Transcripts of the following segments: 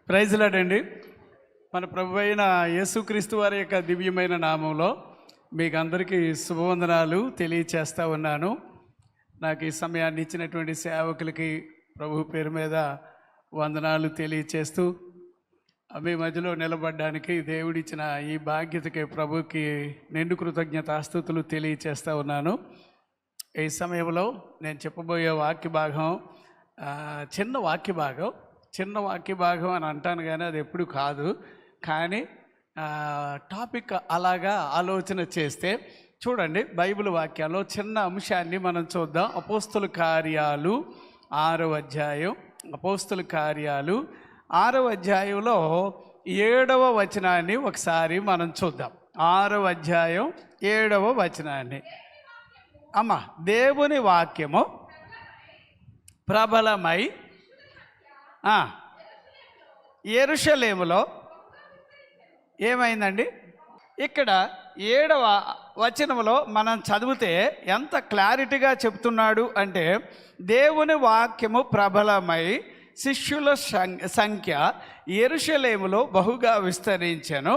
Praise lord అండి. మన ప్రభు అయిన యేసుక్రీస్తు వారి యొక్క దివ్యమైన నామంలో మీకు అందరికీ శుభవందనాలు తెలియచేస్తూ ఉన్నాను. నాకు ఈ సమయాన్ని ఇచ్చినటువంటి సేవకులకి ప్రభు పేరు మీద వందనాలు తెలియచేస్తూ మీ మధ్యలో నిలబడడానికి దేవుడిచ్చిన ఈ బాధ్యతకి ప్రభుకి నిండు కృతజ్ఞతాస్తుతులు తెలియచేస్తూ ఉన్నాను. ఈ సమయంలో నేను చెప్పబోయే వాక్య భాగం చిన్న వాక్య భాగం అని అంటాను, కానీ అది ఎప్పుడు కాదు. కానీ టాపిక్ అలాగా ఆలోచన చేస్తే చూడండి, బైబిల్ వాక్యాల్లో చిన్న అంశాన్ని మనం చూద్దాం. అపోస్తుల కార్యాలు 6వ అధ్యాయం. అపోస్తుల కార్యాలు 6వ అధ్యాయంలో 7వ వచనాన్ని ఒకసారి మనం చూద్దాం. 6వ అధ్యాయం 7వ వచనాన్ని. దేవుని వాక్యము ప్రబలమై యెరూషలేములో ఏమైందండి? ఇక్కడ 7వ వచనంలో మనం చదివితే ఎంత క్లారిటీగా చెప్తున్నాడు అంటే, దేవుని వాక్యము ప్రబలమై శిష్యుల సంఖ్య యెరూషలేములో బహుగా విస్తరించెను,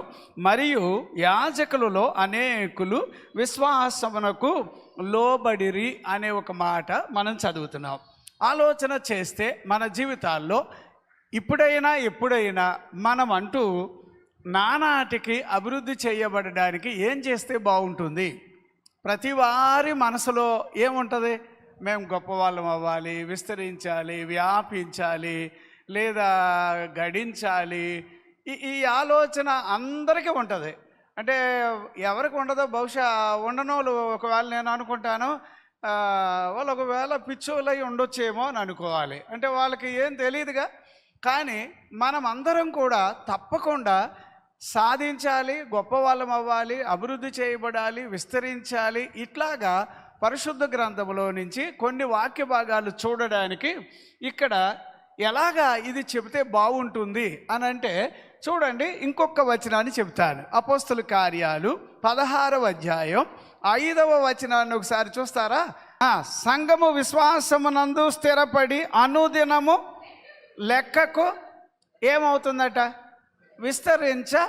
మరియు యాజకులలో అనేకులు విశ్వాసమునకు లోబడిరి అనే ఒక మాట మనం చదువుతున్నాం. ఆలోచన చేస్తే మన జీవితాల్లో ఎప్పుడైనా మనం అంటూ నానాటికి అభివృద్ధి చేయబడడానికి ఏం చేస్తే బాగుంటుంది? ప్రతి వారి మనసులో ఏముంటుంది? మేము గొప్పవాళ్ళం అవ్వాలి, విస్తరించాలి, వ్యాపించాలి, లేదా గడించాలి. ఈ ఆలోచన అందరికీ ఉంటుంది. అంటే ఎవరికి ఉండదో, బహుశా ఉండనోళ్ళు ఒకవేళ నేను అనుకుంటాను, వాళ్ళు ఒకవేళ పిచ్చోళ్ళై ఉండొచ్చేమో అని అనుకోవాలి. అంటే వాళ్ళకి ఏం తెలియదుగా. కానీ మనం అందరం కూడా తప్పకుండా సాధించాలి, గొప్పవాళ్ళం అవ్వాలి, అభివృద్ధి చేయబడాలి, విస్తరించాలి. ఇట్లాగా పరిశుద్ధ గ్రంథంలో నుంచి కొన్ని వాక్య భాగాలు చూడడానికి ఇక్కడ ఎలాగా ఇది చెబితే బాగుంటుంది అని అంటే చూడండి, ఇంకొక వచనాన్ని చెప్తాను. అపోస్తుల కార్యాలు 16వ అధ్యాయం 5వ వచనాన్ని ఒకసారి చూస్తారా? సంఘము విశ్వాసమునందు స్థిరపడి అనుదినము లెక్కకు ఏమవుతుందట? విస్తరించబడుతుంది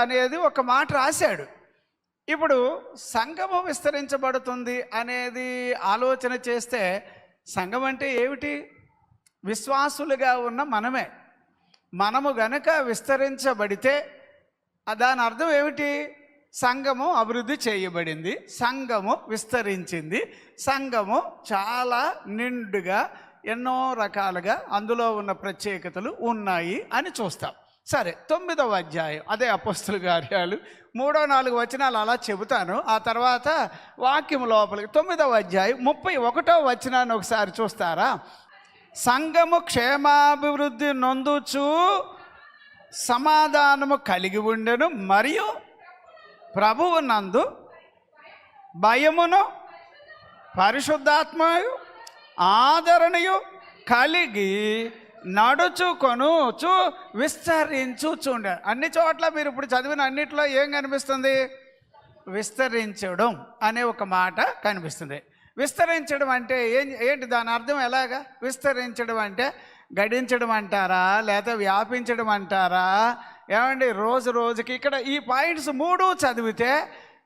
అనేది ఒక మాట రాశాడు. ఇప్పుడు సంఘము విస్తరించబడుతుంది అనేది ఆలోచన చేస్తే, సంఘం అంటే ఏమిటి? విశ్వాసులుగా ఉన్న మనము గనక విస్తరించబడితే దాని అర్థం ఏమిటి? సంఘము అభివృద్ధి చేయబడింది, సంఘము విస్తరించింది, సంఘము చాలా నిండుగా ఎన్నో రకాలుగా అందులో ఉన్న ప్రత్యేకతలు ఉన్నాయి అని చూస్తాం. సరే, 9వ అధ్యాయం, అదే అపోస్తుల కార్యాలు 3-4 వచనాలు అలా చెబుతాను. ఆ తర్వాత వాక్యం లోపలికి 9వ అధ్యాయం 31వ వచనాన్ని ఒకసారి చూస్తారా? సంఘము క్షేమాభివృద్ధి నొందుచు సమాధానము కలిగి ఉండెను, మరియు ప్రభువు నందు భయమును పరిశుద్ధాత్మయు ఆదరణయు కలిగి నడుచుకొనుచు విస్తరించుచుండే. అన్ని చోట్ల మీరు ఇప్పుడు చదివిన అన్నిట్లో ఏం కనిపిస్తుంది? విస్తరించడం అనే ఒక మాట కనిపిస్తుంది. విస్తరించడం అంటే ఏంటి? దాని అర్థం ఎలాగా? విస్తరించడం అంటే గడించడం అంటారా, లేకపోతే వ్యాపించడం అంటారా? ఏమండి, రోజుకి ఇక్కడ ఈ పాయింట్స్ 3 చదివితే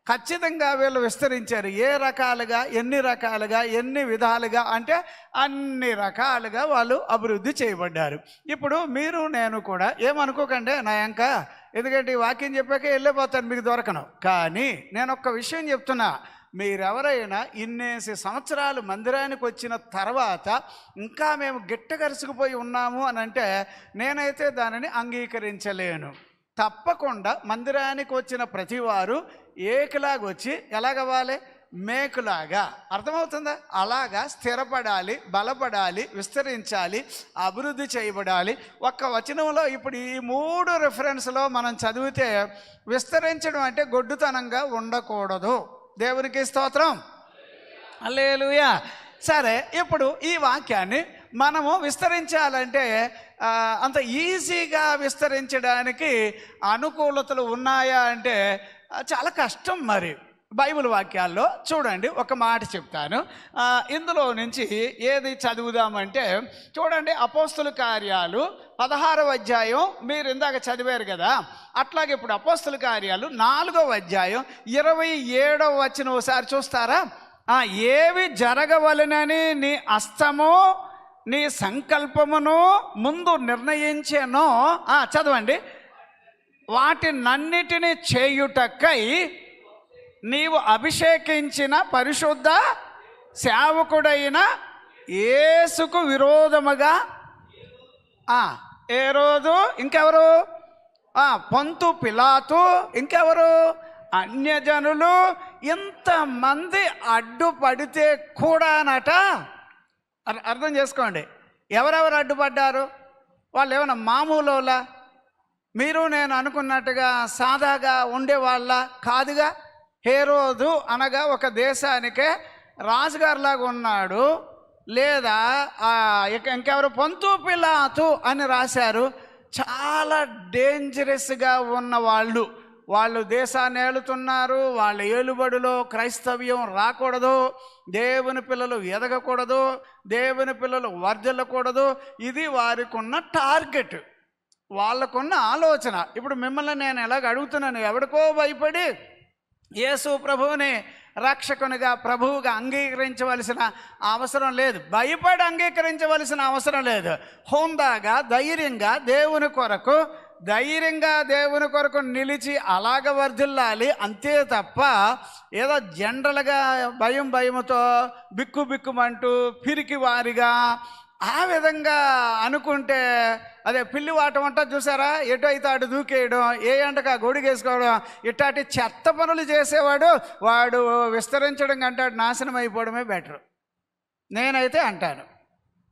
ఖచ్చితంగా వీళ్ళు విస్తరించారు. ఏ రకాలుగా, ఎన్ని రకాలుగా, ఎన్ని విధాలుగా అంటే అన్ని రకాలుగా వాళ్ళు అభివృద్ధి చేయబడ్డారు. ఇప్పుడు మీరు నేను కూడా ఏమనుకోకండి నాయంక, ఎందుకంటే ఈ వాక్యం చెప్పాక వెళ్ళిపోతాను, మీకు దొరకను. కానీ నేను ఒక్క విషయం చెప్తున్నా, మీరెవరైనా ఇన్నేసి సంవత్సరాలు మందిరానికి వచ్చిన తర్వాత ఇంకా మేము గిట్టగరుసుకుపోయి ఉన్నాము అని అంటే నేనైతే దానిని అంగీకరించలేను. తప్పకుండా మందిరానికి వచ్చిన ప్రతివారు ఏకలాగా వచ్చి ఎలాగవ్వాలి? మేకులాగా. అర్థమవుతుందా? అలాగా స్థిరపడాలి, బలపడాలి, విస్తరించాలి, అభివృద్ధి చేయబడాలి. ఒక్క వచనంలో ఇప్పుడు ఈ 3 రిఫరెన్స్లో మనం చదివితే విస్తరించడం అంటే గొడ్డుతనంగా ఉండకూడదు. దేవునికి స్తోత్రం, హల్లెలూయా. సరే, ఇప్పుడు ఈ వాక్యాన్ని మనము విస్తరించాలంటే అంత ఈజీగా విస్తరించడానికి అనుకూలతలు ఉన్నాయా అంటే చాలా కష్టం. మరి బైబిల్ వాక్యాల్లో చూడండి, ఒక మాట చెప్తాను. ఇందులో నుంచి ఏది చదువుదామంటే చూడండి, అపోస్తుల కార్యాలు 16వ అధ్యాయం మీరు ఇందాక చదివారు కదా, అట్లాగే ఇప్పుడు అపోస్తుల కార్యాలు 4వ అధ్యాయం 27వ వచనం ఒకసారి చూస్తారా? ఏవి జరగవలెనని నీ హస్తము నీ సంకల్పమును ముందు నిర్ణయించెనో, చదవండి, వాటినన్నిటినీ చేయుటకై నీవు అభిషేకించిన పరిశుద్ధ సేవకుడైన యేసుకు విరోధముగా హేరోదు, ఇంకెవరు, పొంతు పిలాతు, ఇంకెవరు, అన్యజనులు, ఇంతమంది అడ్డుపడితే కూడానట. అర్థం చేసుకోండి, ఎవరెవరు అడ్డుపడ్డారు? వాళ్ళు ఏమన్నా మామూలులా, మీరు నేను అనుకున్నట్టుగా సాదాగా ఉండేవాళ్ళ కాదుగా. హేరోదు అనగా ఒక దేశానికే రాజుగారిలాగా ఉన్నాడు. లేదా ఇంకెవరు, పొంతు పిలాతు అని రాశారు. చాలా డేంజరస్గా ఉన్న వాళ్ళు దేశాన్ని ఏలుతున్నారు. వాళ్ళ ఏలుబడిలో క్రైస్తవ్యం రాకూడదు, దేవుని పిల్లలు ఎదగకూడదు, దేవుని పిల్లలు వర్ధిల్లకూడదు. ఇది వారికి ఉన్న టార్గెట్, వాళ్ళకున్న ఆలోచన. ఇప్పుడు మిమ్మల్ని నేను ఎలాగ అడుగుతున్నాను, ఎవరికో భయపడి యేసు ప్రభువుని రక్షకునిగా ప్రభువుగా అంగీకరించవలసిన అవసరం లేదు, భయపడి అంగీకరించవలసిన అవసరం లేదు. హోందాగా ధైర్యంగా దేవుని కొరకు నిలిచి అలాగ వర్ధిల్లాలి అంతే తప్ప ఏదో జనరల్గా భయముతో బిక్కుమంటూ పిరికి వారిగా ఆ విధంగా అనుకుంటే, అదే పిల్లివాటం అంటా చూసారా, ఎటు అయితే అటు దూకేయడం, ఏ అంటగా గొడుగేసుకోవడం, ఇట్లాంటి చెత్త పనులు చేసేవాడు వాడు విస్తరించడం కంటే నాశనం అయిపోవడమే బెటర్ నేనైతే అంటాను.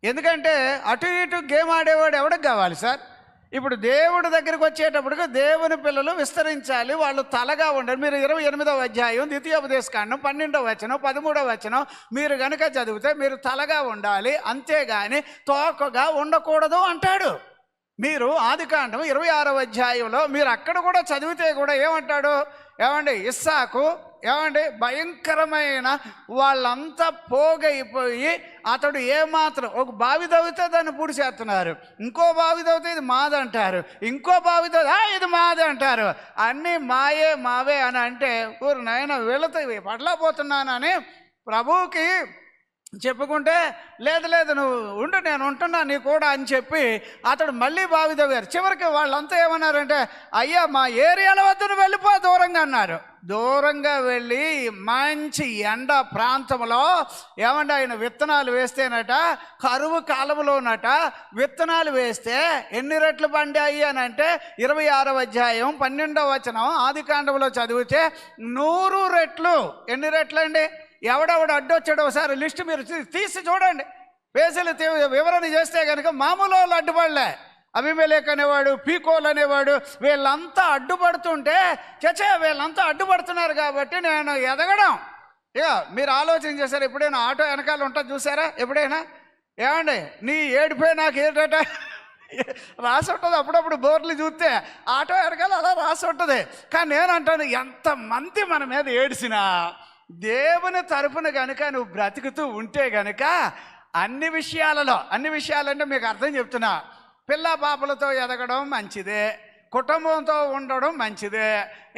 ఎందుకంటే అటు ఇటు గేమ్ ఆడేవాడు ఎవడికి కావాలి సార్? ఇప్పుడు దేవుడి దగ్గరికి వచ్చేటప్పటికి దేవుని పిల్లలు విస్తరించాలి, వాళ్ళు తలగా ఉండాలి. మీరు 28వ అధ్యాయం ద్వితీయోపదేశకాండం 12వ వచనం 13వ వచనం మీరు కనుక చదివితే మీరు తలగా ఉండాలి, అంతేగాని తోకగా ఉండకూడదు అంటాడు. మీరు ఆదికాండం 26వ అధ్యాయంలో మీరు అక్కడ కూడా చదివితే కూడా ఏమంటాడు? ఏమండి, ఇస్సాకు ఏమండి భయంకరమైన వాళ్ళంతా పోగైపోయి అతడు ఏమాత్రం ఒక బావి తవ్వితే దాన్ని పూడిచేస్తున్నారు, ఇంకో బావి తవ్వితే ఇది మాదంటారు, ఇంకో బావి తవ్వితే ఇది మాదే అంటారు. అన్నీ మావే అని అంటే ఊరు నాయన వీళ్ళతో పడలేకపోతున్నానని ప్రభువుకి చెప్పుకుంటే, లేదు నువ్వు ఉండు, నేను ఉంటున్నా నీ కూడా అని చెప్పి అతడు మళ్ళీ బావి తవ్వారు. చివరికి వాళ్ళంతా ఏమన్నారంటే, అయ్యా మా ఏరియాల వద్ద నువ్వు వెళ్ళిపో దూరంగా అన్నారు. దూరంగా వెళ్ళి మంచి ఎండ ప్రాంతంలో ఏమంటే ఆయన విత్తనాలు వేస్తేనట, కరువు కాలంలోనట విత్తనాలు వేస్తే ఎన్ని రెట్లు పండాయి అని అంటే 26వ అధ్యాయం 12వ వచనం ఆదికాండంలో చదివితే 100 రెట్లు. ఎన్ని రెట్లు అండి? ఎవడెవడు అడ్డొచ్చాడు ఒకసారి లిస్టు మీరు తీసి చూడండి, పేజీలు వివరణ చేస్తే కనుక మామూలు వాళ్ళు అడ్డుపడలే. అబీమెలెకు అనేవాడు, పీకోల్ అనేవాడు, వీళ్ళంతా అడ్డుపడుతుంటే వీళ్ళంతా అడ్డుపడుతున్నారు కాబట్టి నేను ఎదగడం. ఇక మీరు ఆలోచన చేశారు, ఎప్పుడైనా ఆటో వెనకాల ఉంటుంది చూసారా? ఎప్పుడైనా ఏమండి నీ ఏడిపోయి నాకు ఏంటట రాసి ఉంటుంది. అప్పుడప్పుడు బోర్లు చూస్తే ఆటో వెనకాల అలా రాసి ఉంటుంది. కానీ నేను అంటాను, ఎంతమంది మన మీద ఏడిసినా దేవుని తరపున కనుక నువ్వు బ్రతుకుతూ ఉంటే కనుక అన్ని విషయాలంటే మీకు అర్థం చెప్తున్నా, పిల్ల పాపలతో ఎదగడం మంచిదే, కుటుంబంతో ఉండడం మంచిదే,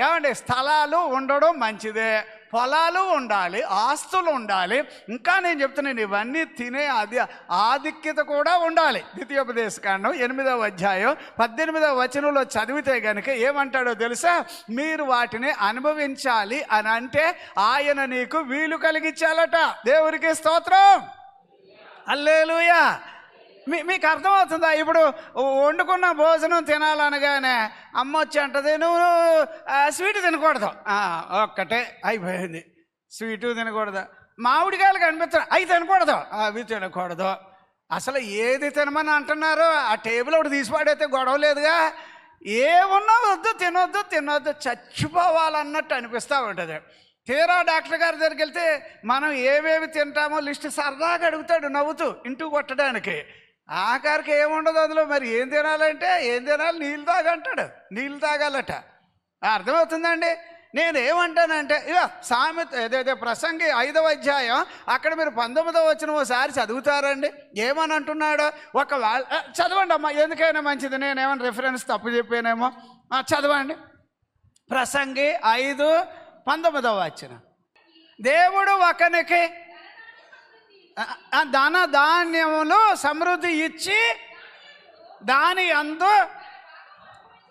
ఏమండి స్థలాలు ఉండడం మంచిదే, పొలాలు ఉండాలి, ఆస్తులు ఉండాలి, ఇంకా నేను చెప్తున్నాను ఇవన్నీ తినే ఆధిక్యత కూడా ఉండాలి. ద్వితీయోపదేశకాండం 8వ అధ్యాయం 18వ వచనంలో చదివితే కనుక ఏమంటాడో తెలుసా? మీరు వాటిని అనుభవించాలి అని అంటే ఆయన నీకు వీలు కలిగించాలట. దేవునికి స్తోత్రం, హల్లెలూయా. మీకు అర్థమవుతుందా? ఇప్పుడు వండుకున్న భోజనం తినాలనగానే అమ్మ వచ్చి అంటది, నువ్వు స్వీట్ తినకూడదు. ఒక్కటే అయిపోయింది, స్వీటు తినకూడదు. మామిడికాయలు కనిపిస్తాయి, అవి తినకూడదు, అవి తినకూడదు. అసలు ఏది తినమని అంటున్నారు? ఆ టేబుల్ ఒకటి తీసి పడైతే గొడవ లేదుగా. ఏమున్నా తినొద్దు చచ్చిపోవాలన్నట్టు అనిపిస్తూ ఉంటుంది. తీరా డాక్టర్ గారి దగ్గరికి వెళ్తే మనం ఏవేవి తింటామో లిస్టు సరదాగా అడుగుతాడు నవ్వుతూ ఇంటూ కొట్టడానికి. ఆఖరికి ఏముండదు అందులో. మరి ఏం తినాలంటే ఏం తినాలి? నీళ్ళు తాగంటాడు, నీళ్ళు తాగాలట. అర్థమవుతుందండి? నేనేమంటానంటే ఇక సామెత ఏదైతే ప్రసంగి 5వ అధ్యాయం అక్కడ మీరు 19వ వచనం ఒకసారి చదువుతారండి. ఏమని అంటున్నాడో ఒకవేళ చదవండి అమ్మా, ఎందుకైనా మంచిది. నేనేమైనా రిఫరెన్స్ తప్పు చెప్పానేమో, చదవండి. ప్రసంగి 5:19 వచనం. దేవుడు ఒకనికి ధన ధాన్యములు సమృద్ధి ఇచ్చి దాని యందు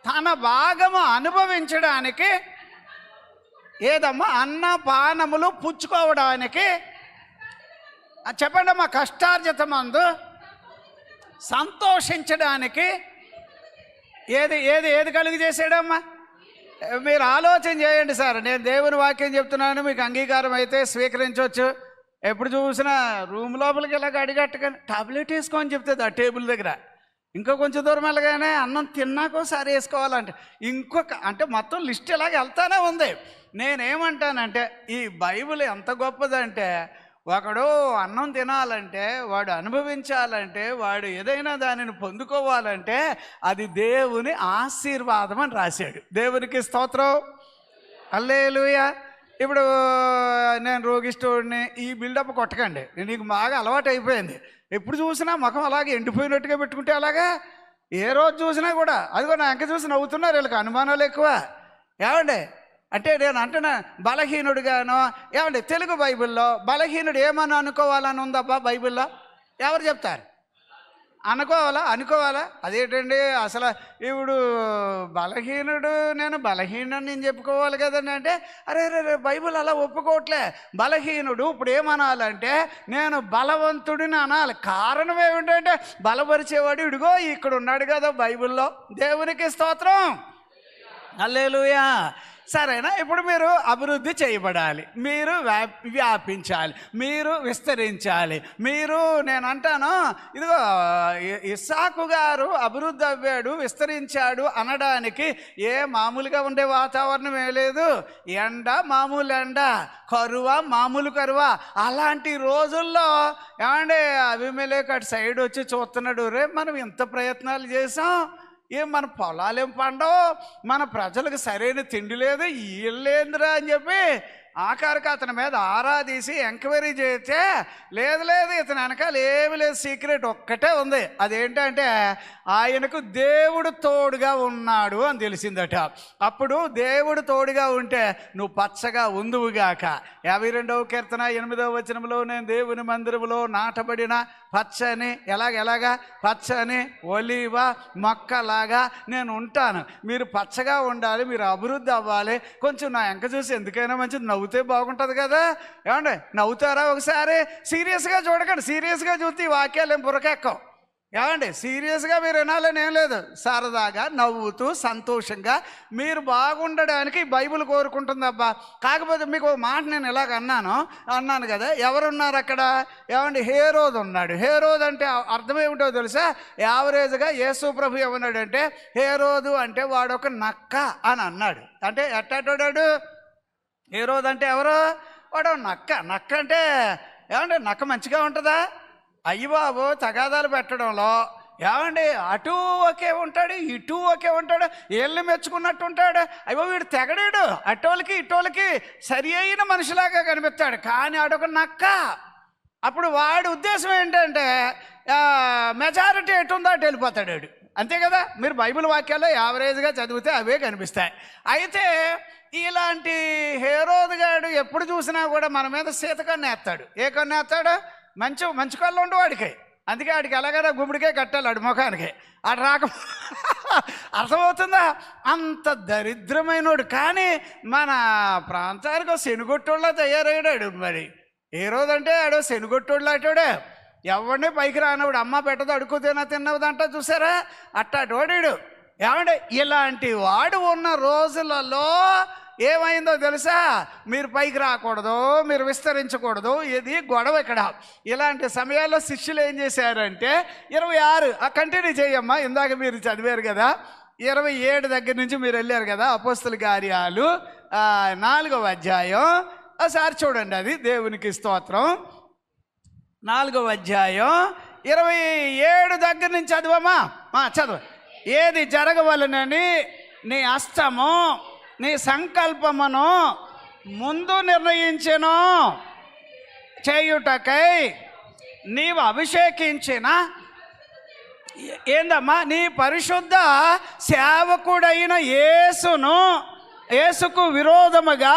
తన భాగము అనుభవించడానికి ఏదమ్మా అన్నపానములు పుచ్చుకోవడానికి, చెప్పండి అమ్మా, కష్టార్జితమందు సంతోషించడానికి ఏది ఏది ఏది కలుగు చేసాడమ్మా? మీరు ఆలోచన చేయండి సార్. నేను దేవుని వాక్యం చెప్తున్నాను, మీకు అంగీకారం అయితే స్వీకరించవచ్చు. ఎప్పుడు చూసినా రూమ్ లోపలికి ఇలాగ అడిగట్టుగా టాబ్లెట్ వేసుకోని చెప్తుంది ఆ టేబుల్ దగ్గర. ఇంకా కొంచెం దూరం వెళ్ళగానే అన్నం తిన్నాకోసారి వేసుకోవాలంటే ఇంకొక అంటే మొత్తం లిస్ట్ ఇలాగ వెళ్తానే ఉంది. నేనేమంటానంటే ఈ బైబిల్ ఎంత గొప్పదంటే, ఒకడు అన్నం తినాలంటే, వాడు అనుభవించాలంటే, వాడు ఏదైనా దానిని పొందుకోవాలంటే అది దేవుని ఆశీర్వాదం అని రాశాడు. దేవునికి స్తోత్రం, హల్లెలూయా. ఇప్పుడు నేను రోగిష్ఠుడిని, ఈ బిల్డప్ కొట్టకండి, నీకు బాగా అలవాటు అయిపోయింది. ఎప్పుడు చూసినా ముఖం అలాగే ఎండిపోయినట్టుగా పెట్టుకుంటే అలాగా ఏ రోజు చూసినా కూడా అదిగో నా అంక చూసి నవ్వుతున్నారు. వీళ్ళకి అనుమానాలు ఎక్కువ. ఏమండి అంటే నేను అంటున్నా బలహీనుడిగానో, ఏమండి తెలుగు బైబిల్లో బలహీనుడు ఏమని అనుకోవాలని ఉందబ్బా బైబిల్లో? ఎవరు చెప్తారు? అనుకోవాలా? అదేంటండి అసలు ఇప్పుడు బలహీనుడు, నేను బలహీనుడు నేను చెప్పుకోవాలి కదండి అంటే, అరే రే బైబిల్ అలా ఒప్పుకోవట్లే. బలహీనుడు ఇప్పుడు ఏమనాలంటే నేను బలవంతుడిని అనాలి. కారణం ఏమిటంటే బలపరిచేవాడు ఇడిగో ఇక్కడ ఉన్నాడు కదా బైబిల్లో. దేవునికి స్తోత్రం, హల్లెలూయా. సరేనా? ఇప్పుడు మీరు అభివృద్ధి చేయబడాలి, మీరు వ్యాపించాలి, మీరు విస్తరించాలి. మీరు నేను అంటాను ఇదిగో ఇస్సాకు గారు అభివృద్ధి అవ్వాడు, విస్తరించాడు అనడానికి ఏ మామూలుగా ఉండే వాతావరణం ఏ లేదు. ఎండ మామూలు ఎండ, కరువా మామూలు కరువా. అలాంటి రోజుల్లో ఏమంటే అభిమేలెకు అటు సైడ్ వచ్చి చూస్తున్నాడు, రే మనం ఎంత ప్రయత్నాలు చేసాం, మన పొలాలేం పండవు, మన ప్రజలకు సరైన తిండి లేదు, వీళ్ళేందిరా అని చెప్పి ఆఖరికి అతని మీద ఆరాధీసి ఎంక్వైరీ చేస్తే లేదు ఇతని వెనకాల ఏమి లేదు, సీక్రెట్ ఒక్కటే ఉంది. అదేంటంటే ఆయనకు దేవుడు తోడుగా ఉన్నాడు అని తెలిసిందట. అప్పుడు దేవుడు తోడుగా ఉంటే నువ్వు పచ్చగా ఉందువుగాక. 52వ కీర్తన 8వ వచనంలో నేను దేవుని మందిరంలో నాటబడిన పచ్చని ఎలాగా పచ్చని ఒలీవ మొక్కలాగా నేను ఉంటాను. మీరు పచ్చగా ఉండాలి, మీరు అభివృద్ధి అవ్వాలి. కొంచెం నా ఎంక చూసి ఎందుకైనా మంచిది నవ్వుతే బాగుంటుంది కదా. ఏమండి నవ్వుతారా? ఒకసారి సీరియస్గా చూడకండి. సీరియస్గా చూస్తే ఈ వాక్యాలు ఏం బురకెక్కం. ఏమండి సీరియస్గా మీరు వినాలని ఏం లేదు, సరదాగా నవ్వుతూ సంతోషంగా మీరు బాగుండడానికి బైబిల్ కోరుకుంటుంది అబ్బా. కాకపోతే మీకు మాట నేను ఇలాగ అన్నాను కదా, ఎవరున్నారు అక్కడ? ఏమండి హేరోదు ఉన్నాడు. హేరోదు అంటే అర్థం ఏమిటో తెలుసా? యావరేజ్గా యేసు ప్రభు ఏమన్నాడంటే హేరోదు అంటే వాడు ఒక నక్క అని అన్నాడు. అంటే ఎట్టాడు హేరోదు అంటే ఎవరు? వాడు నక్క అంటే ఏమంటే నక్క మంచిగా ఉంటుందా? అయ్యి బాబు తగాదాలు పెట్టడంలో ఏమండి అటు ఒకే ఉంటాడు, ఇటు ఒకే ఉంటాడు, ఏళ్ళు మెచ్చుకున్నట్టు ఉంటాడు. అయ్యో వీడు తెగడాడు, అటోళ్ళకి ఇటోళ్ళకి సరి అయిన మనిషిలాగా కనిపిస్తాడు, కానీ ఆడొక నక్క. అప్పుడు వాడి ఉద్దేశం ఏంటంటే మెజారిటీ ఎటుందో అటు వెళ్ళిపోతాడు వాడు. అంతే కదా? మీరు బైబిల్ వాక్యాల్లో యావరేజ్గా చదివితే అవే కనిపిస్తాయి. అయితే ఇలాంటి హేరోదు గాడు ఎప్పుడు చూసినా కూడా మన మీద సీత కన్ను వేస్తాడు. ఏ కన్ను వేస్తాడు? మంచి కళ్ళు ఉండు వాడికి. అందుకే వాడికి ఎలాగైనా గుమ్మడికే కట్టాలి వాడి ముఖానికి. అటు రాక అర్థమవుతుందా? అంత దరిద్రమైనోడు. కానీ మన ప్రాంతానికి శనిగొట్టోళ్ళ తయారయ్యాడు. మరి ఏ రోజంటే ఆడో శనిగొట్టోళ్ళు అటాడే, ఎవరిని పైకి రానవాడు. అమ్మ పెట్టదు అడుగు తిన్నదంట, చూసారా? అట్టాటోడాడు. ఏమంటే ఇలాంటి వాడు ఉన్న రోజులలో ఏమైందో తెలుసా? మీరు పైకి రాకూడదు, మీరు విస్తరించకూడదు, ఇది గొడవ ఇక్కడ. ఇలాంటి సమయాల్లో శిష్యులు ఏం చేశారంటే 26 కంటిన్యూ చేయమ్మా, ఇందాక మీరు చదివారు కదా. 27 దగ్గర నుంచి మీరు వెళ్ళారు కదా. అపోస్తల కార్యాలు 4వ అధ్యాయం ఒకసారి చూడండి. అది దేవునికి స్తోత్రం. 4వ అధ్యాయం 27 దగ్గర నుంచి చదవమ్మా. చదువు. ఏది జరగవలనని నీ హస్తము నీ సంకల్పమును ముందు నిర్ణయించెను చేయుటకై నీవు అభిషేకించిన ఏందమ్మా నీ పరిశుద్ధ సేవకుడైన యేసుకు విరోధముగా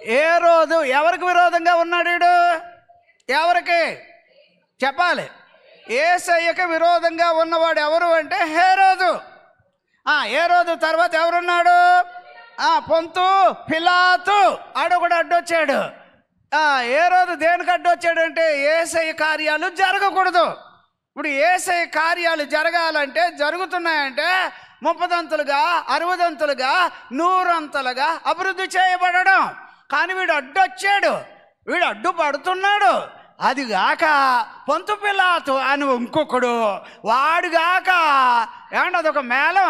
హేరోదు ఎవరికి విరోధంగా ఉన్నాడు వీడు? ఎవరికి చెప్పాలి? యేసయ్యకి విరోధంగా ఉన్నవాడు ఎవరు అంటే హేరోదు. హేరోదు తర్వాత ఎవరున్నాడు? పొంతు పిలాతు కూడా అడ్డొచ్చాడు. హేరోదు దేనికి అడ్డొచ్చాడు అంటే యేసయ్య కార్యాలు జరగకూడదు. ఇప్పుడు యేసయ్య కార్యాలు జరగాలంటే జరుగుతున్నాయంటే 30దంతులుగా 60దంతులుగా 100 అభివృద్ధి చేయబడడం. కానీ వీడు అడ్డొచ్చాడు, వీడు అడ్డుపడుతున్నాడు. అదిగాక పొంతు పిలాతు అని ఇంకొకడు, వాడుగాక ఏమంటే అదొక మేళం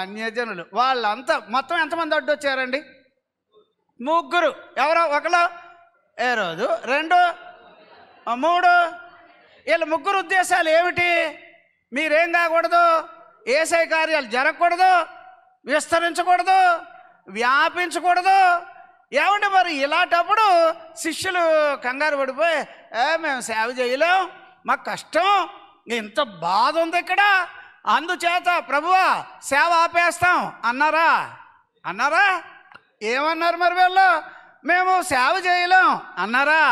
అన్యజనులు వాళ్ళంతా మొత్తం ఎంతమంది అడ్డొచ్చారండి? 3. ఎవరో ఒకరు హేరోదు, 2, 3. వీళ్ళ 3 ఉద్దేశాలు ఏమిటి? మీరేం కాకూడదు, యేసయ్య కార్యాలు జరగకూడదు, విస్తరించకూడదు, వ్యాపించకూడదు. ఏమంటే మరి ఇలాంటప్పుడు శిష్యులు కంగారు పడిపోయి మేము సేవ చేయలేం, మాకు కష్టం, ఇంత బాధ ఉంది ఇక్కడ, అందుచేత ప్రభువా సేవ ఆపేస్తాం అన్నారా? ఏమన్నారు మరి వీళ్ళు? మేము సేవ చేయలేం అన్నారా?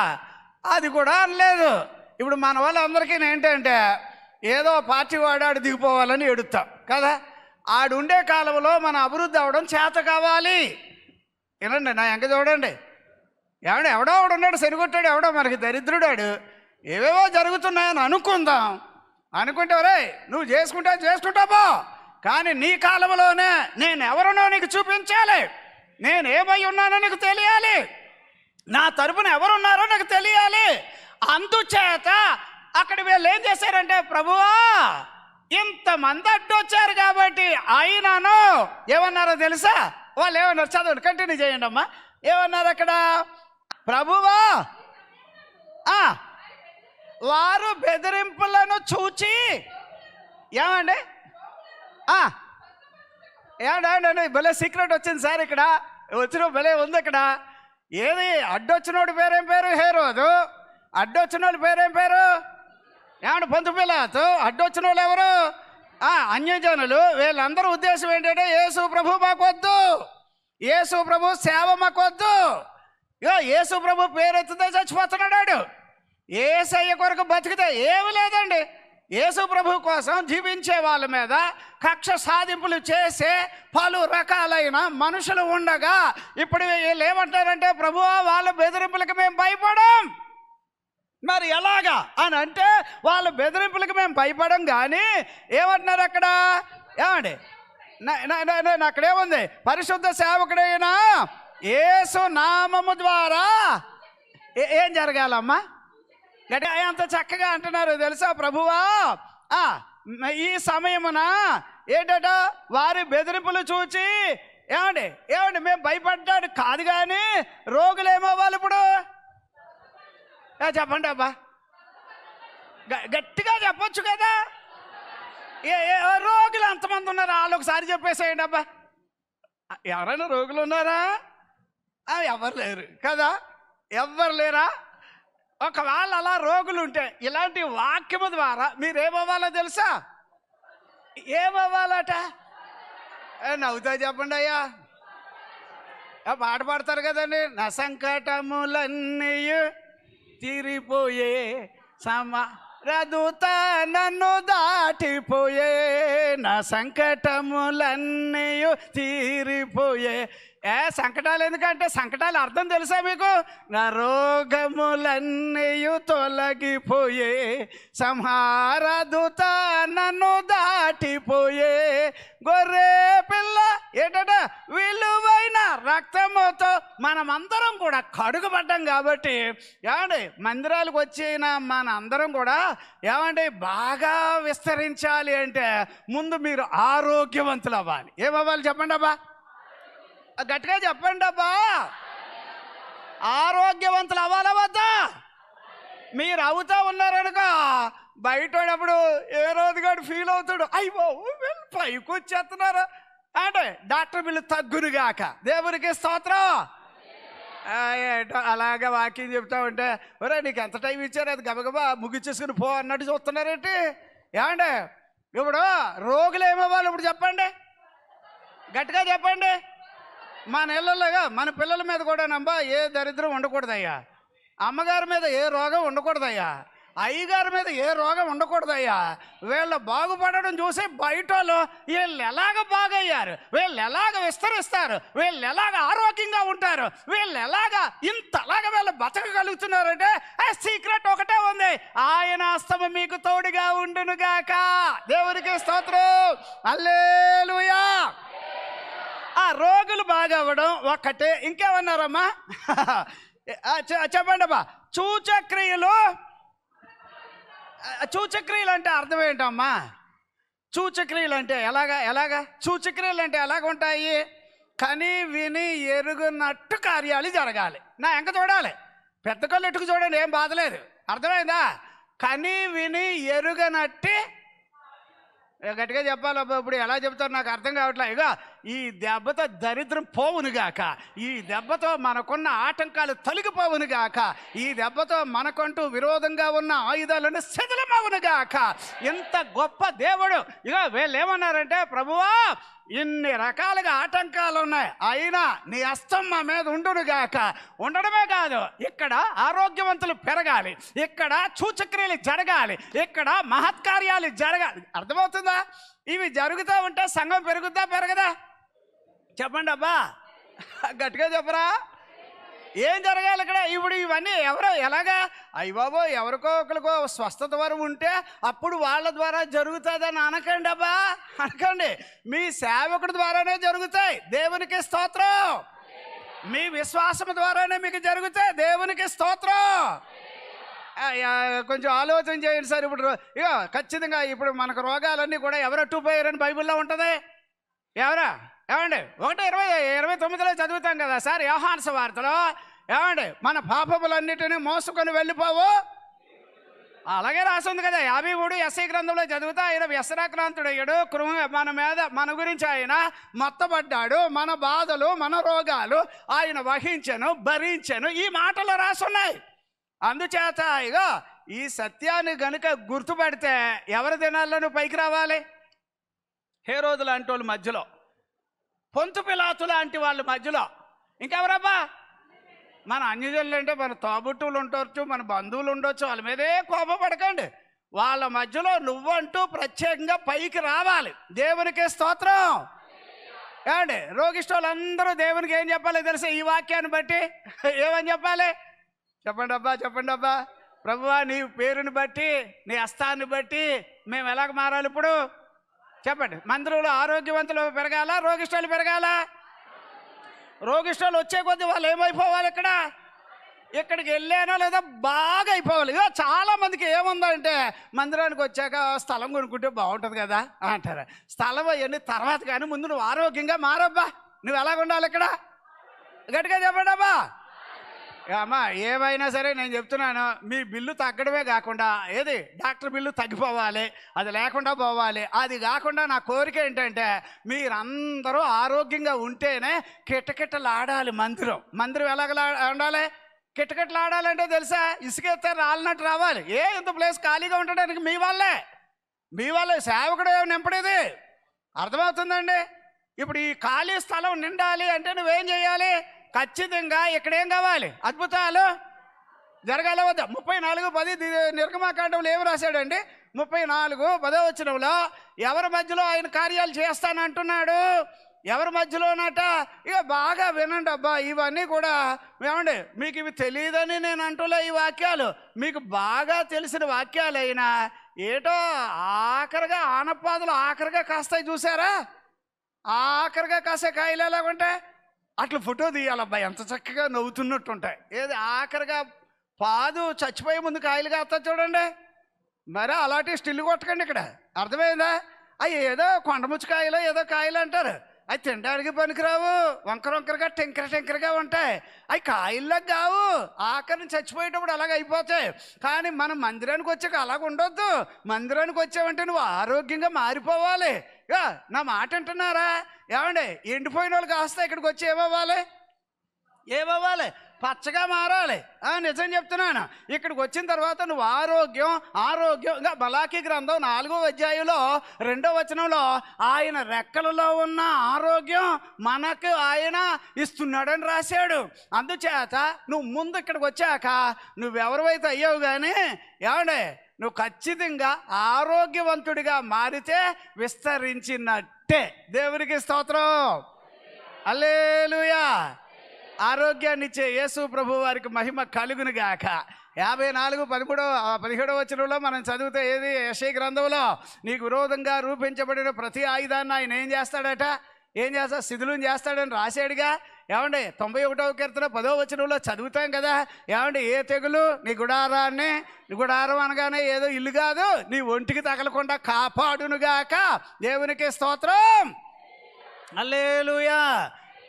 అది కూడా అనలేదు. ఇప్పుడు మన వాళ్ళందరికీ ఏంటంటే ఏదో పార్టీ వాడాడు దిగిపోవాలని ఎడుతాం కదా. ఆడుండే కాలంలో మన అభివృద్ధి అవ్వడం చేత కావాలి. ఏనండి నా ఎంక చూడండి, ఎవడో ఉన్నాడు సరిగొట్టాడు, ఎవడో మనకి దరిద్రుడాడు, ఏవేవో జరుగుతున్నాయని అనుకుందాం. అనుకుంటే రే నువ్వు చేసుకుంటావో, కానీ నీ కాలంలోనే నేను ఎవరునో నీకు చూపించాలి, నేను ఏమై ఉన్నానో నీకు తెలియాలి, నా తరపున ఎవరున్నారో నాకు తెలియాలి. అందుచేత అక్కడ వీళ్ళు ఏం చేశారంటే ప్రభువా ఇంతమంది అడ్డొచ్చారు కాబట్టి అయినాను ఏమన్నారో తెలుసా? వాళ్ళు ఏమన్నారు? చదవండి, కంటిన్యూ చేయండి అమ్మా. ఏమన్నారు అక్కడ? ప్రభువా వారు బెదిరింపులను చూచి ఏమండి భలే సీక్రెట్ వచ్చింది సార్, ఇక్కడ వచ్చిన భలే ఉంది. ఇక్కడ ఏది అడ్డొచ్చినోడు పేరేం పేరు? హేరోదు. అడ్డొచ్చిన వాళ్ళు పేరేం పేరు? ఏమంటే పొంతు పిలాతు. అడ్డొచ్చిన వాళ్ళు ఎవరు? అన్యజనులు. వీళ్ళందరూ ఉద్దేశం ఏంటంటే యేసు ప్రభు మాకు వద్దు, యేసు ప్రభు సేవ మాకు వద్దు. యేసు ప్రభు పేరెత్తితే చచ్చిపోతున్నాడు, యేసయ్య కొరకు బతికితే ఏమి లేదండి. యేసు ప్రభు కోసం జీవించే వాళ్ళ మీద కక్ష సాధింపులు చేసే పలు రకాలైన మనుషులు ఉండగా ఇప్పుడు వీళ్ళు ఏమంటారంటే ప్రభువా వాళ్ళ బెదిరింపులకు మేము భయపడం. మరి ఎలాగా అని అంటే వాళ్ళ బెదిరింపులకు మేము భయపడం. కానీ ఏమంటున్నారు అక్కడ? ఏమండి అక్కడేముంది? పరిశుద్ధ సేవకుడైనా యేసు నామము ద్వారా ఏం జరగాలమ్మా? గట్టి అంత చక్కగా అంటున్నారు తెలుసా? ప్రభువా ఈ సమయమున ఏంటట వారి బెదిరింపులు చూచి ఏమండి మేము భయపడ్డాడు కాదు, కానీ రోగులు ఏమవ్వాలి ఇప్పుడు? చెప్పండి అబ్బా, గట్టిగా చెప్పొచ్చు కదా. రోగులు అంతమంది ఉన్నారు, వాళ్ళు ఒకసారి చెప్పేసేయండి అబ్బా. ఎవరైనా రోగులు ఉన్నారా? ఎవరు లేరు కదా. ఎవరు లేరా? ఒకవేళ అలా రోగులు ఉంటే ఇలాంటి వాక్యము ద్వారా మీరేమవ్వాలో తెలుసా? ఏమవ్వాలట? నవ్వుతా చెప్పండి అయ్యా. పాట పాడతారు కదండి, నా సంకటములన్నీ తీరిపోయే సమరదూత నన్ను దాటిపోయే, నా సంకటములన్నీ తీరిపోయే. సంకటాలు ఎందుకంటే సంకటాలు అర్థం తెలుసా మీకు? నా రోగములన్నీ తొలగిపోయే సంహారదూత నన్ను దాటిపోయే, గొర్రె పిల్ల ఏంటట విలువైన రక్తముతో మనమందరం కూడా కడుగుపడ్డాం. కాబట్టి ఏమండి మందిరాలకు వచ్చిన మన అందరం కూడా ఏమండి బాగా విస్తరించాలి అంటే ముందు మీరు ఆరోగ్యవంతులు అవ్వాలి. ఏమవ్వాలి చెప్పండి అబ్బా, గట్టిగా చెప్పండి అబ్బా. ఆరోగ్యవంతులు అవ్వాలా వద్దా? మీరు అవుతా ఉన్నారనుకో బయటప్పుడు ఏ రోజుగాడు ఫీల్ అవుతాడు, అయ్యో వీళ్ళు పైకి వచ్చేస్తున్నారు, అంటే డాక్టర్ బిల్లు తగ్గునుగాక. దేవునికి స్తోత్రం. అలాగా వాక్యం చెప్తా ఉంటే ఒరే నీకు ఎంత టైం ఇచ్చారు, అది గబగబా ముగిచ్చేసుకుని పో అన్నట్టు చూస్తున్నారేంటి? ఏమంటే ఇప్పుడు రోగులు ఏమవ్వాలి ఇప్పుడు చెప్పండి, గట్టిగా చెప్పండి. మన ఇళ్ళలోగా మన పిల్లల మీద కూడా నమ్మా ఏ దరిద్రం ఉండకూడదయ్యా, అమ్మగారి మీద ఏ రోగం ఉండకూడదయ్యా, అయ్యగారి మీద ఏ రోగం ఉండకూడదయ్యా. వీళ్ళు బాగుపడడం చూసి బయట వీళ్ళు ఎలాగ బాగయ్యారు, వీళ్ళు ఎలాగ విస్తరిస్తారు, వీళ్ళు ఎలాగ ఆరోగ్యంగా ఉంటారు, వీళ్ళు ఎలాగ ఇంతలాగా వీళ్ళు బతకగలుగుతున్నారంటే సీక్రెట్ ఒకటే ఉంది, ఆయన హస్తము మీకు తోడుగా ఉండునుగాక. దేవునికి స్తోత్రం. హల్లెలూయా. ఆ రోగులు బాగవ్వడం ఒక్కటే. ఇంకేమన్నారమ్మా? చెప్పండి అమ్మా. సూచక్రియలు అంటే అర్థం ఏంటమ్మా? సూచక్రియలు అంటే ఎలాగా సూచక్రియలు అంటే ఎలాగ ఉంటాయి? కని విని ఎరుగున్నట్టు కార్యాలు జరగాలి. నా ఎంక చూడాలి, పెద్ద కళ్ళు ఎట్టుకు చూడండి, ఏం బాధలేదు. అర్థమైందా? కని విని ఎరుగనట్టి, గట్టిగా చెప్పాలి. ఇప్పుడు ఎలా చెప్తారు నాకు అర్థం కావట్లే. ఇక ఈ దెబ్బతో దరిద్రం పోవునుగాక, ఈ దెబ్బతో మనకున్న ఆటంకాలు తొలగిపోవునుగాక, ఈ దెబ్బతో మనకంటూ విరోధంగా ఉన్న ఆయుధాలను శిథిలమవునుగాక. ఎంత గొప్ప దేవుడు. ఇక వీళ్ళు ఏమన్నారంటే, ప్రభువా ఇన్ని రకాలుగా ఆటంకాలు ఉన్నాయి, అయినా నీ హస్తం మా మీద ఉండునుగాక. ఉండడమే కాదు, ఇక్కడ ఆరోగ్యవంతులు పెరగాలి, ఇక్కడ సూచక్రియలు జరగాలి, ఇక్కడ మహత్కార్యాలు జరగాలి. అర్థమవుతుందా? ఇవి జరుగుతూ ఉంటే సంఘం పెరుగుద్దా పెరగదా? చెప్పండి అబ్బా, గట్టిగా చెప్పరా. ఏం జరగాలి ఇక్కడ? ఇప్పుడు ఇవన్నీ ఎవరో ఎలాగా అయ్యబాబో ఎవరికో ఒకరికో స్వస్థత వరం ఉంటే అప్పుడు వాళ్ళ ద్వారా జరుగుతుందని అనకండి అబ్బా, అనకండి. మీ సేవకుడి ద్వారానే జరుగుతాయి. దేవునికి స్తోత్రం. మీ విశ్వాసం ద్వారానే మీకు జరుగుతాయి. దేవునికి స్తోత్రం. కొంచెం ఆలోచన చేయండి సార్. ఇప్పుడు ఇక ఖచ్చితంగా ఇప్పుడు మనకు రోగాలన్నీ కూడా ఎవరట్టుపోయారని బైబిల్లో ఉంటుంది. ఏమండి 1:29 చదువుతాం కదా సార్ యోహాను సువార్తలో. ఏమండి మన పాపములన్నిటినీ మోసుకొని వెళ్ళిపోవు, అలాగే రాసింది కదా. 53 ఎస్ఐ గ్రంథంలో చదివితే ఆయన వ్యసనాక్రాంతుడయ్యాడు, మన గురించి ఆయన మొత్తబడ్డాడు, మన బాధలు మన రోగాలు ఆయన వహించెను భరించెను, ఈ మాటలు రాసున్నాయి. అందుచేత ఇక ఈ సత్యాన్ని గనుక గుర్తుపెడితే ఎవరి దినాల్లోనూ పైకి రావాలి. హేరోదు లాంటి వాళ్ళ మధ్యలో, పొంతు పిలాతు లాంటి వాళ్ళ మధ్యలో, ఇంకెవరబ్బా? మన అన్యజనులు అంటే మన తోబుట్టువులు ఉండొచ్చు, మన బంధువులు ఉండొచ్చు, వాళ్ళ మీదే కోపపడకండి. వాళ్ళ మధ్యలో నువ్వంటూ ప్రత్యేకంగా పైకి రావాలి. దేవునికి స్తోత్రం. ఏమండి రోగిష్ఠులందరూ దేవునికి ఏం చెప్పాలి తెలుసా? ఈ వాక్యాన్ని బట్టి ఏమని చెప్పాలి? చెప్పండి అబ్బా. ప్రభువా నీ పేరుని బట్టి, నీ హస్తాన్ని బట్టి మేము ఎలాగ మారాలి ఇప్పుడు చెప్పండి. మందిరంలో ఆరోగ్యవంతులు పెరగాల, రోగిష్ఠులు పెరగాల? రోగిష్ఠులు వచ్చే కొద్దీ వాళ్ళు ఏమైపోవాలి? ఇక్కడికి వెళ్ళానో లేదా బాగా అయిపోవాలి. ఇక చాలా మందికి ఏముందంటే మందిరానికి వచ్చాక స్థలం కొనుక్కుంటే బాగుంటుంది కదా అంటారు. స్థలం అవన్నీ తర్వాత కానీ ముందు నువ్వు ఆరోగ్యంగా మారబ్బా. నువ్వు ఎలాగ ఉండాలి ఇక్కడ? గట్టిగా చెప్పండి అబ్బా. అమ్మా ఏమైనా సరే నేను చెప్తున్నాను, మీ బిల్లు తగ్గడమే కాకుండా ఏది డాక్టర్ బిల్లు తగ్గిపోవాలి, అది లేకుండా పోవాలి. అది కాకుండా నా కోరిక ఏంటంటే మీరందరూ ఆరోగ్యంగా ఉంటేనే కిటకిటలాడాలి మందిరం ఎలాగ ఉండాలి? కిటకిటలాడాలంటే తెలుసా? ఇసుకెత్తే రాలినట్టు రావాలి. ఇంత ప్లేస్ ఖాళీగా ఉండడానికి మీ వాళ్ళే సేవకుడు నింపడేది. అర్థమవుతుందండి? ఇప్పుడు ఈ ఖాళీ స్థలం నిండాలి అంటే నువ్వేం చేయాలి? ఖచ్చితంగా ఇక్కడేం కావాలి? అద్భుతాలు జరగాల వద్ద. 34:10 నిర్గమాకాండంలో ఏమి రాశాడండి? 34:10 ఎవరి మధ్యలో ఆయన కార్యాలు చేస్తానంటున్నాడు? ఎవరి మధ్యలోనట? ఇక బాగా వినండి అబ్బా. ఇవన్నీ కూడా ఏమండి మీకు ఇవి తెలియదని నేను అంటులే. ఈ వాక్యాలు మీకు బాగా తెలిసిన వాక్యాలైనా ఏటో ఆఖరిగా ఆనపాదులు ఆఖరిగా కాస్తాయి చూసారా? ఆఖరిగా కాసే కాయలు ఎలాగుంటాయి? అట్లా ఫోటో తీయాలబ్బా, ఎంత చక్కగా నవ్వుతున్నట్టు ఉంటాయి. ఏది ఆఖరిగా పాదు చచ్చిపోయే ముందు కాయలు కాస్తా చూడండి. మరి అలాంటి స్టిల్ కొట్టకండి ఇక్కడ. అర్థమైందా? అవి ఏదో కొండముచ్చుకాయలు ఏదో కాయలు అంటారు, అవి తినడానికి పనికిరావు, వంకరగా టెంకరగా ఉంటాయి. అవి కాయల్లా కావు, ఆఖరిని చచ్చిపోయేటప్పుడు అలాగ అయిపోతాయి. కానీ మనం మందిరానికి వచ్చాక అలాగ ఉండొద్దు. మందిరానికి వచ్చావంటే నువ్వు ఆరోగ్యంగా మారిపోవాలి. నా మాట అంటున్నారా? ఏమండి, ఎండిపోయిన వాళ్ళు కాస్త ఇక్కడికి వచ్చి ఏమవ్వాలి? పచ్చగా మారాలి. నిజం చెప్తున్నాను. ఇక్కడికి వచ్చిన తర్వాత నువ్వు ఆరోగ్యంగా మలాకీ గ్రంథం 4వ అధ్యాయంలో 2వ వచనంలో ఆయన రెక్కలలో ఉన్న ఆరోగ్యం మనకు ఆయన ఇస్తున్నాడని రాశాడు. అందుచేత నువ్వు ముందు ఇక్కడికి వచ్చాక నువ్వెవరివైతే అయ్యావు కానీ ఏమండే నువ్వు ఖచ్చితంగా ఆరోగ్యవంతుడిగా మారితే విస్తరించినట్టే. దేవునికి స్తోత్రం. హల్లెలూయా. ఆరోగ్యాన్ని ఇచ్చే యేసు ప్రభు వారికి మహిమ కలుగును గాక. 54:17 వచనంలో మనం చదివితే ఏది? యెషయా గ్రంథంలో నీకు విరోధంగా రూపించబడిన ప్రతి ఆయుధాన్ని ఆయన ఏం చేస్తాడట? శిథిలం చేస్తాడని రాశాడుగా. ఏమండి 91వ కీర్తన 10వ వచనంలో చదువుతాం కదా. ఏమండి ఏ తెగులు నీ గుడారం అనగానే ఏదో ఇల్లు కాదు, నీ ఒంటికి తగలకుండా కాపాడునుగాక. దేవునికి స్తోత్రం. హల్లెలూయా.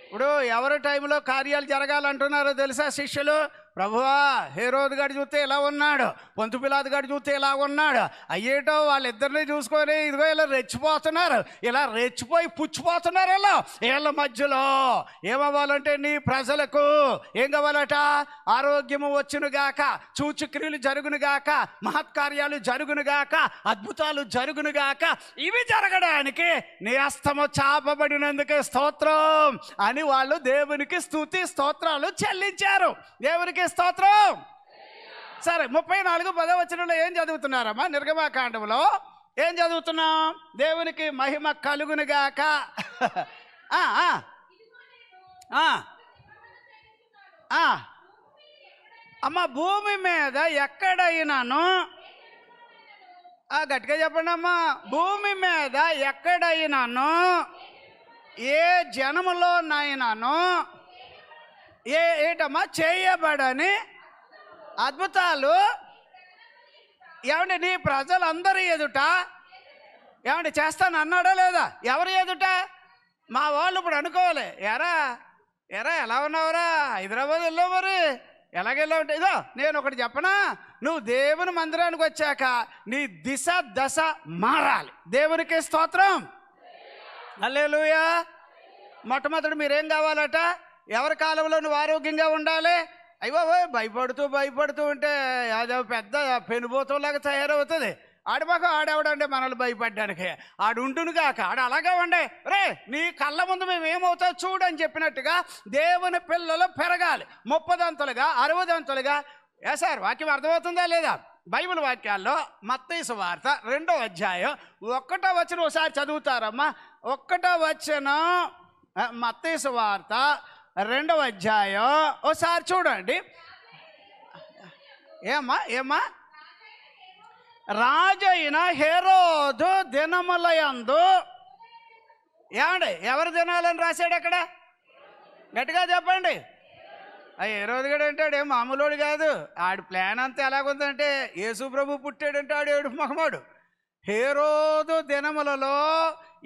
ఇప్పుడు ఎవరి టైంలో కార్యాలు జరగాలంటున్నారో తెలుసా శిష్యులు? ప్రభువా, హేరోదు గారు చూస్తే ఇలా ఉన్నాడు, పొంతు పిలాతు గారు చూస్తే ఇలా ఉన్నాడు, అయ్యేటో వాళ్ళిద్దరిని చూసుకొని ఇదిగో ఇలా రెచ్చిపోతున్నారు, ఇలా రెచ్చిపోయి పుచ్చిపోతున్నారు. వీళ్ళ మధ్యలో ఏమవ్వాలంటే నీ ప్రజలకు ఏం కావాలట? ఆరోగ్యము వచ్చునుగాక, సూచక్రియలు జరుగునుగాక, మహత్కార్యాలు జరుగునుగాక, అద్భుతాలు జరుగునుగాక. ఇవి జరగడానికి నీ హస్తము చాపబడినందుకు స్తోత్రం అని వాళ్ళు దేవునికి స్తుతి స్తోత్రాలు చెల్లించారు. దేవునికి స్తోత్రం. సరే, 34:10 వచనంలో ఏం చదువుతున్నారమ్మా? నిర్గమకాండంలో ఏం చదువుతున్నాం? దేవునికి మహిమ కలుగునుగాక. అమ్మ, భూమి మీద ఎక్కడైనాను, గట్టిగా చెప్పండి అమ్మా, భూమి మీద ఎక్కడైనాను ఏ జనములోనైనాను ఏటమ్మా చేయబడని అద్భుతాలు ఏమండి నీ ప్రజలందరి ఎదుట ఏమండి చేస్తాను అన్నాడా లేదా? ఎవరి ఎదుట? మా వాళ్ళు ఇప్పుడు అనుకోవాలి, ఎరా ఎలా ఉన్నావురా, హైదరాబాద్ వెళ్ళావు, మరి ఎలాగెళ్ళావు అంటే ఇదో నేను ఒకటి చెప్పనా, నువ్వు దేవుని మందిరానికి వచ్చాక నీ దశ మారాలి. దేవునికి స్తోత్రం. హల్లెలూయా. మొట్టమొదటి మీరేం కావాలట? ఎవరి కాలంలో నువ్వు ఆరోగ్యంగా ఉండాలి? అయ్యో భయపడుతూ ఉంటే అది పెద్ద పెనుబోతంలాగా తయారవుతుంది. ఆడెవడంటే మనల్ని భయపడ్డానికి ఆడుంటును కాక అలాగే ఉండే. రే, నీ కళ్ళ ముందు మేము ఏమవుతావు చూడని చెప్పినట్టుగా దేవుని పిల్లలు పెరగాలి. 30 అంతలుగా 60 అంతలుగా. సార్ వాక్యం అర్థమవుతుందా లేదా? బైబిల్ వాక్యాల్లో మత్తయి సువార్త 2వ అధ్యాయం 1వ వచనం ఒకసారి చదువుతారమ్మా. 1వ వచనం మత్తయి సువార్త 2వ అధ్యాయం ఒకసారి చూడండి. ఏమ్మా రాజైన హేరోదు దినములయందు ఏమండి ఎవరి దినాలని రాశాడు అక్కడ? గట్టిగా చెప్పండి. హేరోదు గడు అంటాడు ఏం మామూలుడు కాదు. ఆడి ప్లాన్ అంతా ఎలాగుందంటే యేసు ప్రభు పుట్టాడంటే ఆడు ఏడు మగమాడు. హేరోదు దినములలో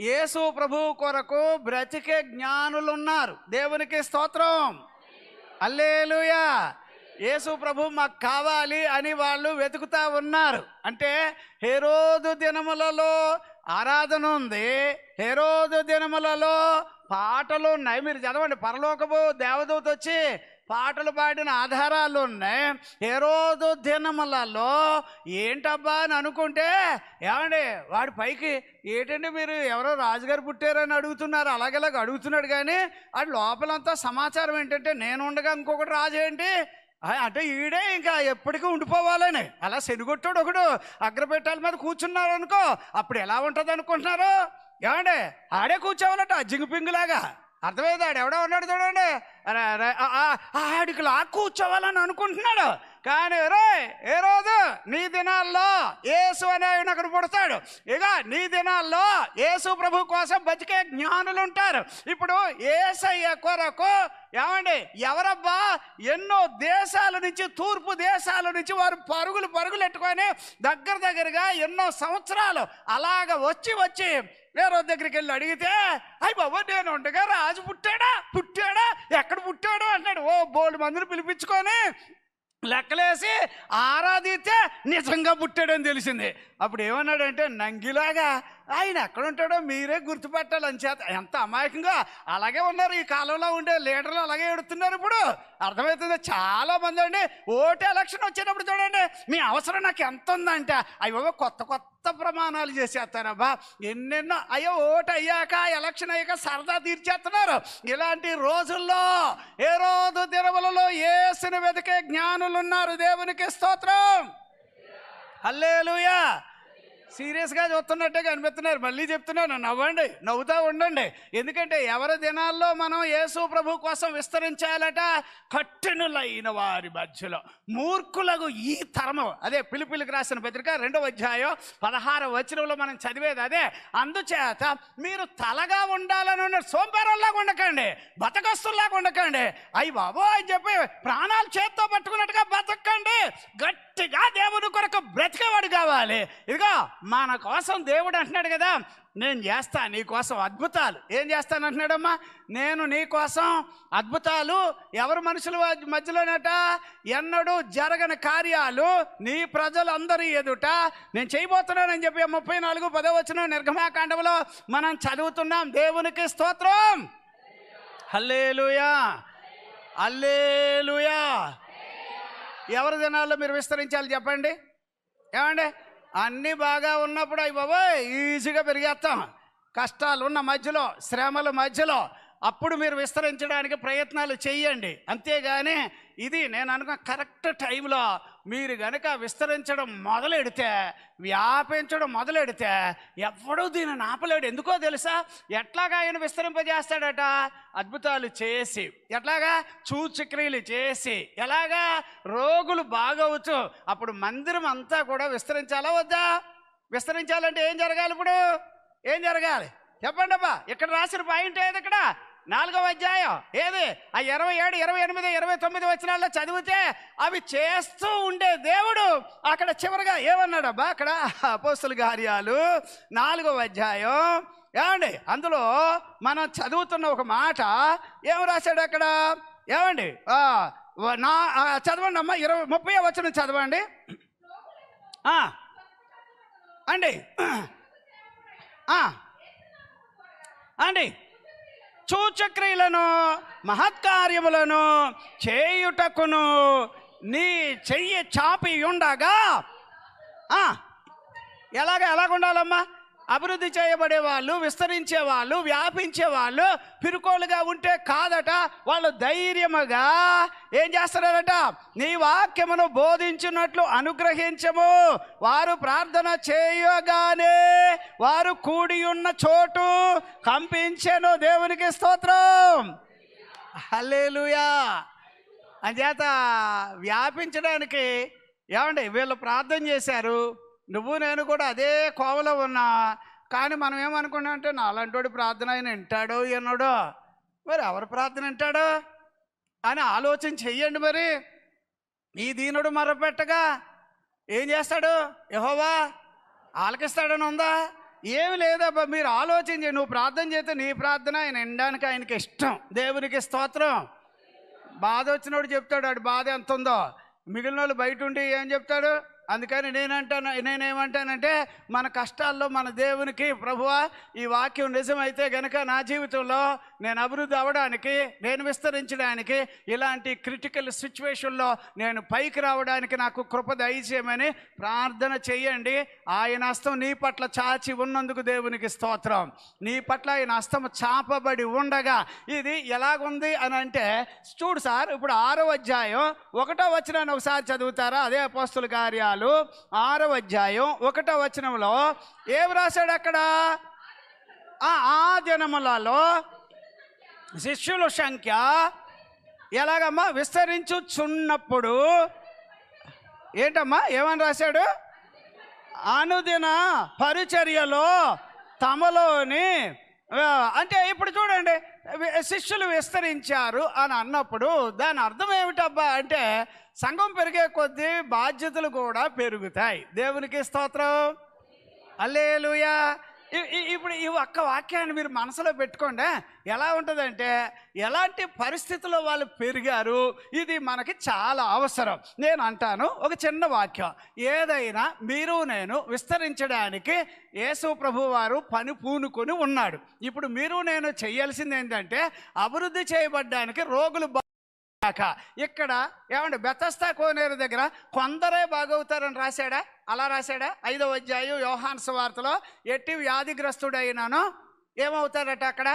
యేసు ప్రభు కొరకు బ్రతికే జ్ఞానులు ఉన్నారు. దేవునికి స్తోత్రం. హల్లెలూయా. యేసు ప్రభు మాకు కావాలి అని వాళ్ళు వెతుకుతా ఉన్నారు. అంటే హేరోదు దినములలో ఆరాధన ఉంది, హేరోదు దినములలో పాటలు ఉన్నాయి. మీరు చదవండి, పరలోకపు దేవదూత వచ్చి పాటలు పాడిన ఆధారాలు ఉన్నాయి. హేరోదు దినములలో ఏంటబ్బా అని అనుకుంటే ఏమండి వాడి పైకి ఏంటంటే మీరు ఎవరో రాజుగారు పుట్టారని అడుగుతున్నారు, అలాగేలాగ అడుగుతున్నాడు. కానీ వాడి లోపలంతా సమాచారం ఏంటంటే నేను ఉండగా ఇంకొకటి రాజు ఏంటి అంటే ఈడే ఇంకా ఎప్పటికీ ఉండిపోవాలని. అలా శనిగొట్టాడు ఒకడు అగ్రపెట్టాల మీద కూర్చున్నాడు అనుకో, అప్పుడు ఎలా ఉంటుంది అనుకుంటున్నారు? ఏమండి ఆడే కూర్చోవాలట జింగుపింగులాగా. అర్థమైంది? ఎవడో ఉన్నాడు చూడండి, ఆడికి లా కూర్చోవాలని అనుకుంటున్నాడు. కానీ ఏ రోజు నీ దినాల్లో యేసు అనే ఆయన అక్కడ పుడతాడు. ఇక నీ దినాల్లో యేసు ప్రభు కోసం బతికే జ్ఞానులు ఉంటారు. ఇప్పుడు యేసయ్య కొరకు ఏమండి ఎవరబ్బా ఎన్నో దేశాల నుంచి, తూర్పు దేశాల నుంచి వారు పరుగులు ఎట్టుకొని దగ్గరగా ఎన్నో సంవత్సరాలు అలాగ వచ్చి వేరే దగ్గరికి వెళ్ళి అడిగితే అయ్యి బాబా నేను ఉండగా రాజు పుట్టాడా ఎక్కడ పుట్టాడు అన్నాడు. ఓ బోల్డ్ మందిని పిలిపించుకొని లెక్కలేసి ఆరాధిస్తే నిజంగా పుట్టాడని తెలిసింది. అప్పుడు ఏమన్నాడంటే నంగిలాగా ఆయన ఎక్కడుంటాడో మీరే గుర్తుపెట్టాలని చేత. ఎంత అమాయకంగా అలాగే ఉన్నారు ఈ కాలంలో ఉండే లీడర్లు, అలాగే ఎడుతున్నారు ఇప్పుడు. అర్థమవుతుంది. చాలామంది అండి ఓటు ఎలక్షన్ వచ్చేటప్పుడు చూడండి, మీ అవసరం నాకు ఎంత ఉందంటే అయ్యో కొత్త కొత్త ప్రమాణాలు చేసేస్తారబ్బా, ఎన్నెన్నో. అయ్యో ఓటు అయ్యాక ఎలక్షన్ అయ్యాక సరదా తీర్చేస్తున్నారు. ఇలాంటి రోజుల్లో ఏ రోజు దినములలో యేసుని వెతికే జ్ఞానులు ఉన్నారు. దేవునికి స్తోత్రం, హల్లెలూయా. సీరియస్గా చూస్తున్నట్టే కనిపిస్తున్నారు. మళ్ళీ చెప్తున్నాను, నవ్వండి, నవ్వుతూ ఉండండి. ఎందుకంటే ఎవరి దినాల్లో మనం యేసు ప్రభు కోసం విస్తరించాలట, కఠినులైన వారి మధ్యలో మూర్ఖులకు ఈ తరము. అదే ఫిలిప్పీయులకు రాసిన పత్రిక 2వ అధ్యాయం 16వ వచనంలో మనం చదివేది అదే. అందుచేత మీరు తలగా ఉండాలని ఉన్న సోంబేరుల్లాగా ఉండకండి, బతకస్తుల్లాగా ఉండకండి. అయ్యి బాబో అని చెప్పి ప్రాణాలు చేత్తో పట్టుకున్నట్టుగా బతకండి. గట్టిగా దేవుని కొరకు బ్రతికేవాడు కావాలి. ఇదిగో మన కోసం దేవుడు అంటున్నాడు కదా, నేను చేస్తా నీ కోసం అద్భుతాలు. ఏం చేస్తాను అంటున్నాడమ్మా? నేను నీ కోసం అద్భుతాలు, ఎవరు మనుషుల మధ్యలోనట ఎన్నడూ జరగని కార్యాలు నీ ప్రజలందరి ఎదుట నేను చేయబోతున్నానని చెప్పి 34:10 నిర్గమాకాండంలో మనం చదువుతున్నాం. దేవునికి స్తోత్రం, హల్లెలూయా, హల్లెలూయా. ఎవరి దినాల్లో మీరు విస్తరించాలి చెప్పండి? ఏమండి, అన్నీ బాగా ఉన్నప్పుడు అయ్యి బాబోయ్ ఈజీగా పెరిగేస్తాం. కష్టాలు ఉన్న మధ్యలో, శ్రమల మధ్యలో అప్పుడు మీరు విస్తరించడానికి ప్రయత్నాలు చెయ్యండి. అంతేగాని ఇది నేను అనుకున్న కరెక్ట్ టైంలో మీరు కనుక విస్తరించడం మొదలెడితే, వ్యాపించడం మొదలెడితే ఎవడూ దీనిని ఆపలేడు. ఎందుకో తెలుసా? ఎట్లాగా ఆయన విస్తరింపజేస్తాడట? అద్భుతాలు చేసి, ఎట్లాగా సూచక్రియలు చేసి, ఎలాగా రోగులు బాగవచ్చు. అప్పుడు మందిరం అంతా కూడా విస్తరించాలా వద్దా? విస్తరించాలంటే ఏం జరగాలి? ఇప్పుడు ఏం జరగాలి చెప్పండి అబ్బా. ఇక్కడ రాసిన పాయింట్ ఏది? ఇక్కడ 4వ అధ్యాయం ఏది? ఆ 27, 28, 29 వచనాల్లో చదివితే అవి చేస్తూ ఉండే దేవుడు అక్కడ చివరిగా ఏమన్నాడబ్బా? అక్కడ అపోస్తలుల కార్యాలు 4వ అధ్యాయం ఏమండి, అందులో మనం చదువుతున్న ఒక మాట ఏం రాశాడు అక్కడ? ఏమండి చదవండి అమ్మా, 30వ వచనం చదవండి అండి. అండి, సూచక్రియలను మహత్కార్యములను చేయుటకును నీ చెయ్యి చాపి ఉండగా ఎలాగుండాలమ్మా? అభివృద్ధి చేయబడేవాళ్ళు, విస్తరించేవాళ్ళు, వ్యాపించేవాళ్ళు పిరుకోలుగా ఉంటే కాదట. వాళ్ళు ధైర్యముగా ఏం చేస్తారట? నీ వాక్యమును బోధించినట్లు అనుగ్రహించము. వారు ప్రార్థన చేయగానే వారు కూడి ఉన్న చోటు కంపించెను. దేవునికి స్తోత్రం, హల్లెలూయా. అంచేత వ్యాపించడానికి ఏమండి వీళ్ళు ప్రార్థన చేశారు. నువ్వు నేను కూడా అదే కోవలో ఉన్నా. కానీ మనం ఏమనుకున్నాం అంటే, నాలంటోడి ప్రార్థన ఆయన వింటాడో వినడో, మరి ఎవరు ప్రార్థన వింటాడో అని ఆలోచన చెయ్యండి. మరి ఈ దీనుడు మొరపెట్టగా ఏం చేస్తాడు? యెహోవా ఆలకిస్తాడని ఉందా? ఏమి లేదబ్బా. మీరు ఆలోచించి నువ్వు ప్రార్థన చేస్తే నీ ప్రార్థన ఆయన వినడానికి ఆయనకి ఇష్టం. దేవునికి స్తోత్రం. బాధ వచ్చినోడు చెప్తాడు ఆడు బాధ ఎంత ఉందో. మిగిలిన వాళ్ళు బయట ఉండి ఏం చెప్తాడు? అందుకని నేనేమంటానంటే మన కష్టాల్లో మన దేవునికి, ప్రభువా ఈ వాక్యం నిజమైతే గనక నా జీవితంలో నేను అభివృద్ధి అవ్వడానికి, నేను విస్తరించడానికి, ఇలాంటి క్రిటికల్ సిచ్యువేషన్లో నేను పైకి రావడానికి నాకు కృప దయచేయమని ప్రార్థన చెయ్యండి. ఆయన హస్తం నీ పట్ల చాచి ఉన్నందుకు దేవునికి స్తోత్రం. నీ పట్ల ఆయన హస్తం చాపబడి ఉండగా ఇది ఎలాగుంది అని అంటే, చూడు సార్, ఇప్పుడు 6వ అధ్యాయం 1వ వచనాన్ని ఒకసారి చదువుతారా? అదే అపోస్తలుల కార్యాలు 6వ అధ్యాయం 1వ వచనంలో ఏం రాశాడు అక్కడ? ఆ దినములలో శిష్యుల సంఖ్య ఎలాగమ్మా విస్తరించుచున్నప్పుడు ఏంటమ్మా ఏమని రాశాడు? అనుదిన పరిచర్యలో తమలోని, అంటే ఇప్పుడు చూడండి, శిష్యులు విస్తరించారు అని అన్నప్పుడు దాని అర్థం ఏమిటబ్బా అంటే, సంఘం పెరిగే కొద్దీ బాధ్యతలు కూడా పెరుగుతాయి. దేవునికి స్తోత్రం, హల్లెలూయా. ఇప్పుడు ఈ ఒక్క వాక్యాన్ని మీరు మనసులో పెట్టుకోండి. ఎలా ఉంటుందంటే, ఎలాంటి పరిస్థితుల్లో వాళ్ళు పెరిగారు, ఇది మనకి చాలా అవసరం. నేను అంటాను ఒక చిన్న వాక్యం. ఏదైనా మీరు నేను విస్తరించడానికి యేసు ప్రభువు వారు పని పూనుకొని ఉన్నాడు. ఇప్పుడు మీరు నేను చేయాల్సింది ఏంటంటే, అభివృద్ధి చేయబడ్డానికి రోగులు ఇక్కడ ఏమంటే బెతస్తా కోనేరు దగ్గర కొందరే బాగవుతారని రాశాడా? అలా రాశాడా? 5వ అధ్యాయం యోహాను సువార్తలో ఎట్టి వ్యాధిగ్రస్తుడైనానో ఏమవుతాడట? అక్కడ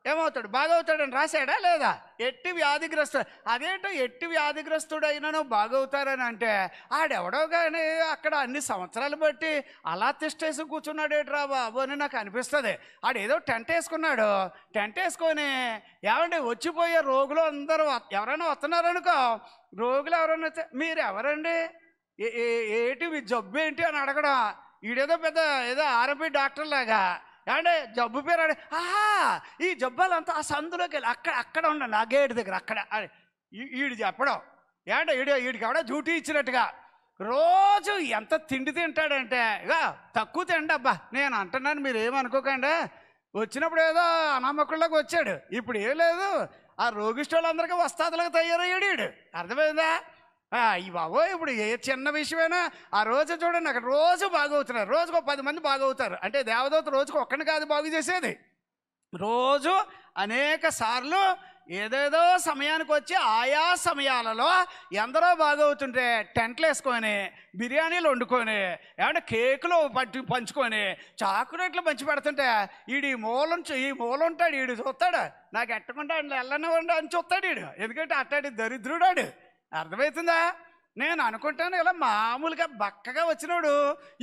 ఏమవుతాడు? బాగవుతాడని రాశాడా లేదా? ఎట్టి వ్యాధిగ్రస్తుడు. అదేంటో ఎట్టి వ్యాధిగ్రస్తుడైనానో బాగవుతారని అంటే, ఆడెవడో కానీ అక్కడ అన్ని సంవత్సరాలు బట్టి అలా తిష్టేసి కూర్చున్నాడేట్రా బాబు అని నాకు అనిపిస్తుంది. ఆడేదో టెంట్ వేసుకున్నాడు. టెంట్ వేసుకొని ఏమండి వచ్చిపోయే రోగులు అందరూ ఎవరైనా వస్తున్నారనుకో, రోగులు ఎవరైనా వస్తే మీరు ఎవరండి, ఏంటి మీ జబ్బు ఏంటి అని అడగడం. ఈడేదో పెద్ద ఏదో ఆర్ఎంపీ డాక్టర్ లాగా ఏమంటే జబ్బు పేరు అడి, ఈ జబ్బాలంతా ఆ సందులోకి వెళ్ళి అక్కడ ఉండండి, ఆ గేటు దగ్గర అక్కడ ఈడు చెప్పడం. ఏమంటే వీడికి ఎవడో డ్యూటీ ఇచ్చినట్టుగా రోజు ఎంత తిండి తింటాడంటే, ఇక తక్కువ తిండి అబ్బా. నేను అంటున్నాను, మీరు ఏమనుకోకండి. వచ్చినప్పుడు ఏదో అనామకుల్లోకి వచ్చాడు, ఇప్పుడు ఏం లేదు. ఆ రోగిష్ఠులందరికీ వస్తాదులకు తయారయ్యాడు వీడు. అర్థమైందా? ఈ బాబో ఇప్పుడు ఏ చిన్న విషయమైనా ఆ రోజు చూడండి, అక్కడ రోజు బాగవుతున్నారు. రోజుకు 10 మంది బాగవుతారు. అంటే దేవదూత రోజుకు ఒక్కడిని కాదు బాగు చేసేది, రోజు అనేక సార్లు ఏదేదో సమయానికి వచ్చి ఆయా సమయాలలో ఎందరో బాగవుతుంటే టెంట్లు వేసుకొని బిర్యానీలు వండుకొని ఏమంటే కేకులు పంచుకొని చాక్లెట్లు పంచి పెడుతుంటే ఈ మూల ఉంటాడు. వీడు చూస్తాడు, నాకు ఎట్టకుండా వెళ్ళనివ్వండి అని చూస్తాడు వీడు. ఎందుకంటే అట్టాడి దరిద్రుడాడు. అర్థమవుతుందా? నేను అనుకుంటాను ఇలా మామూలుగా బక్కగా వచ్చినాడు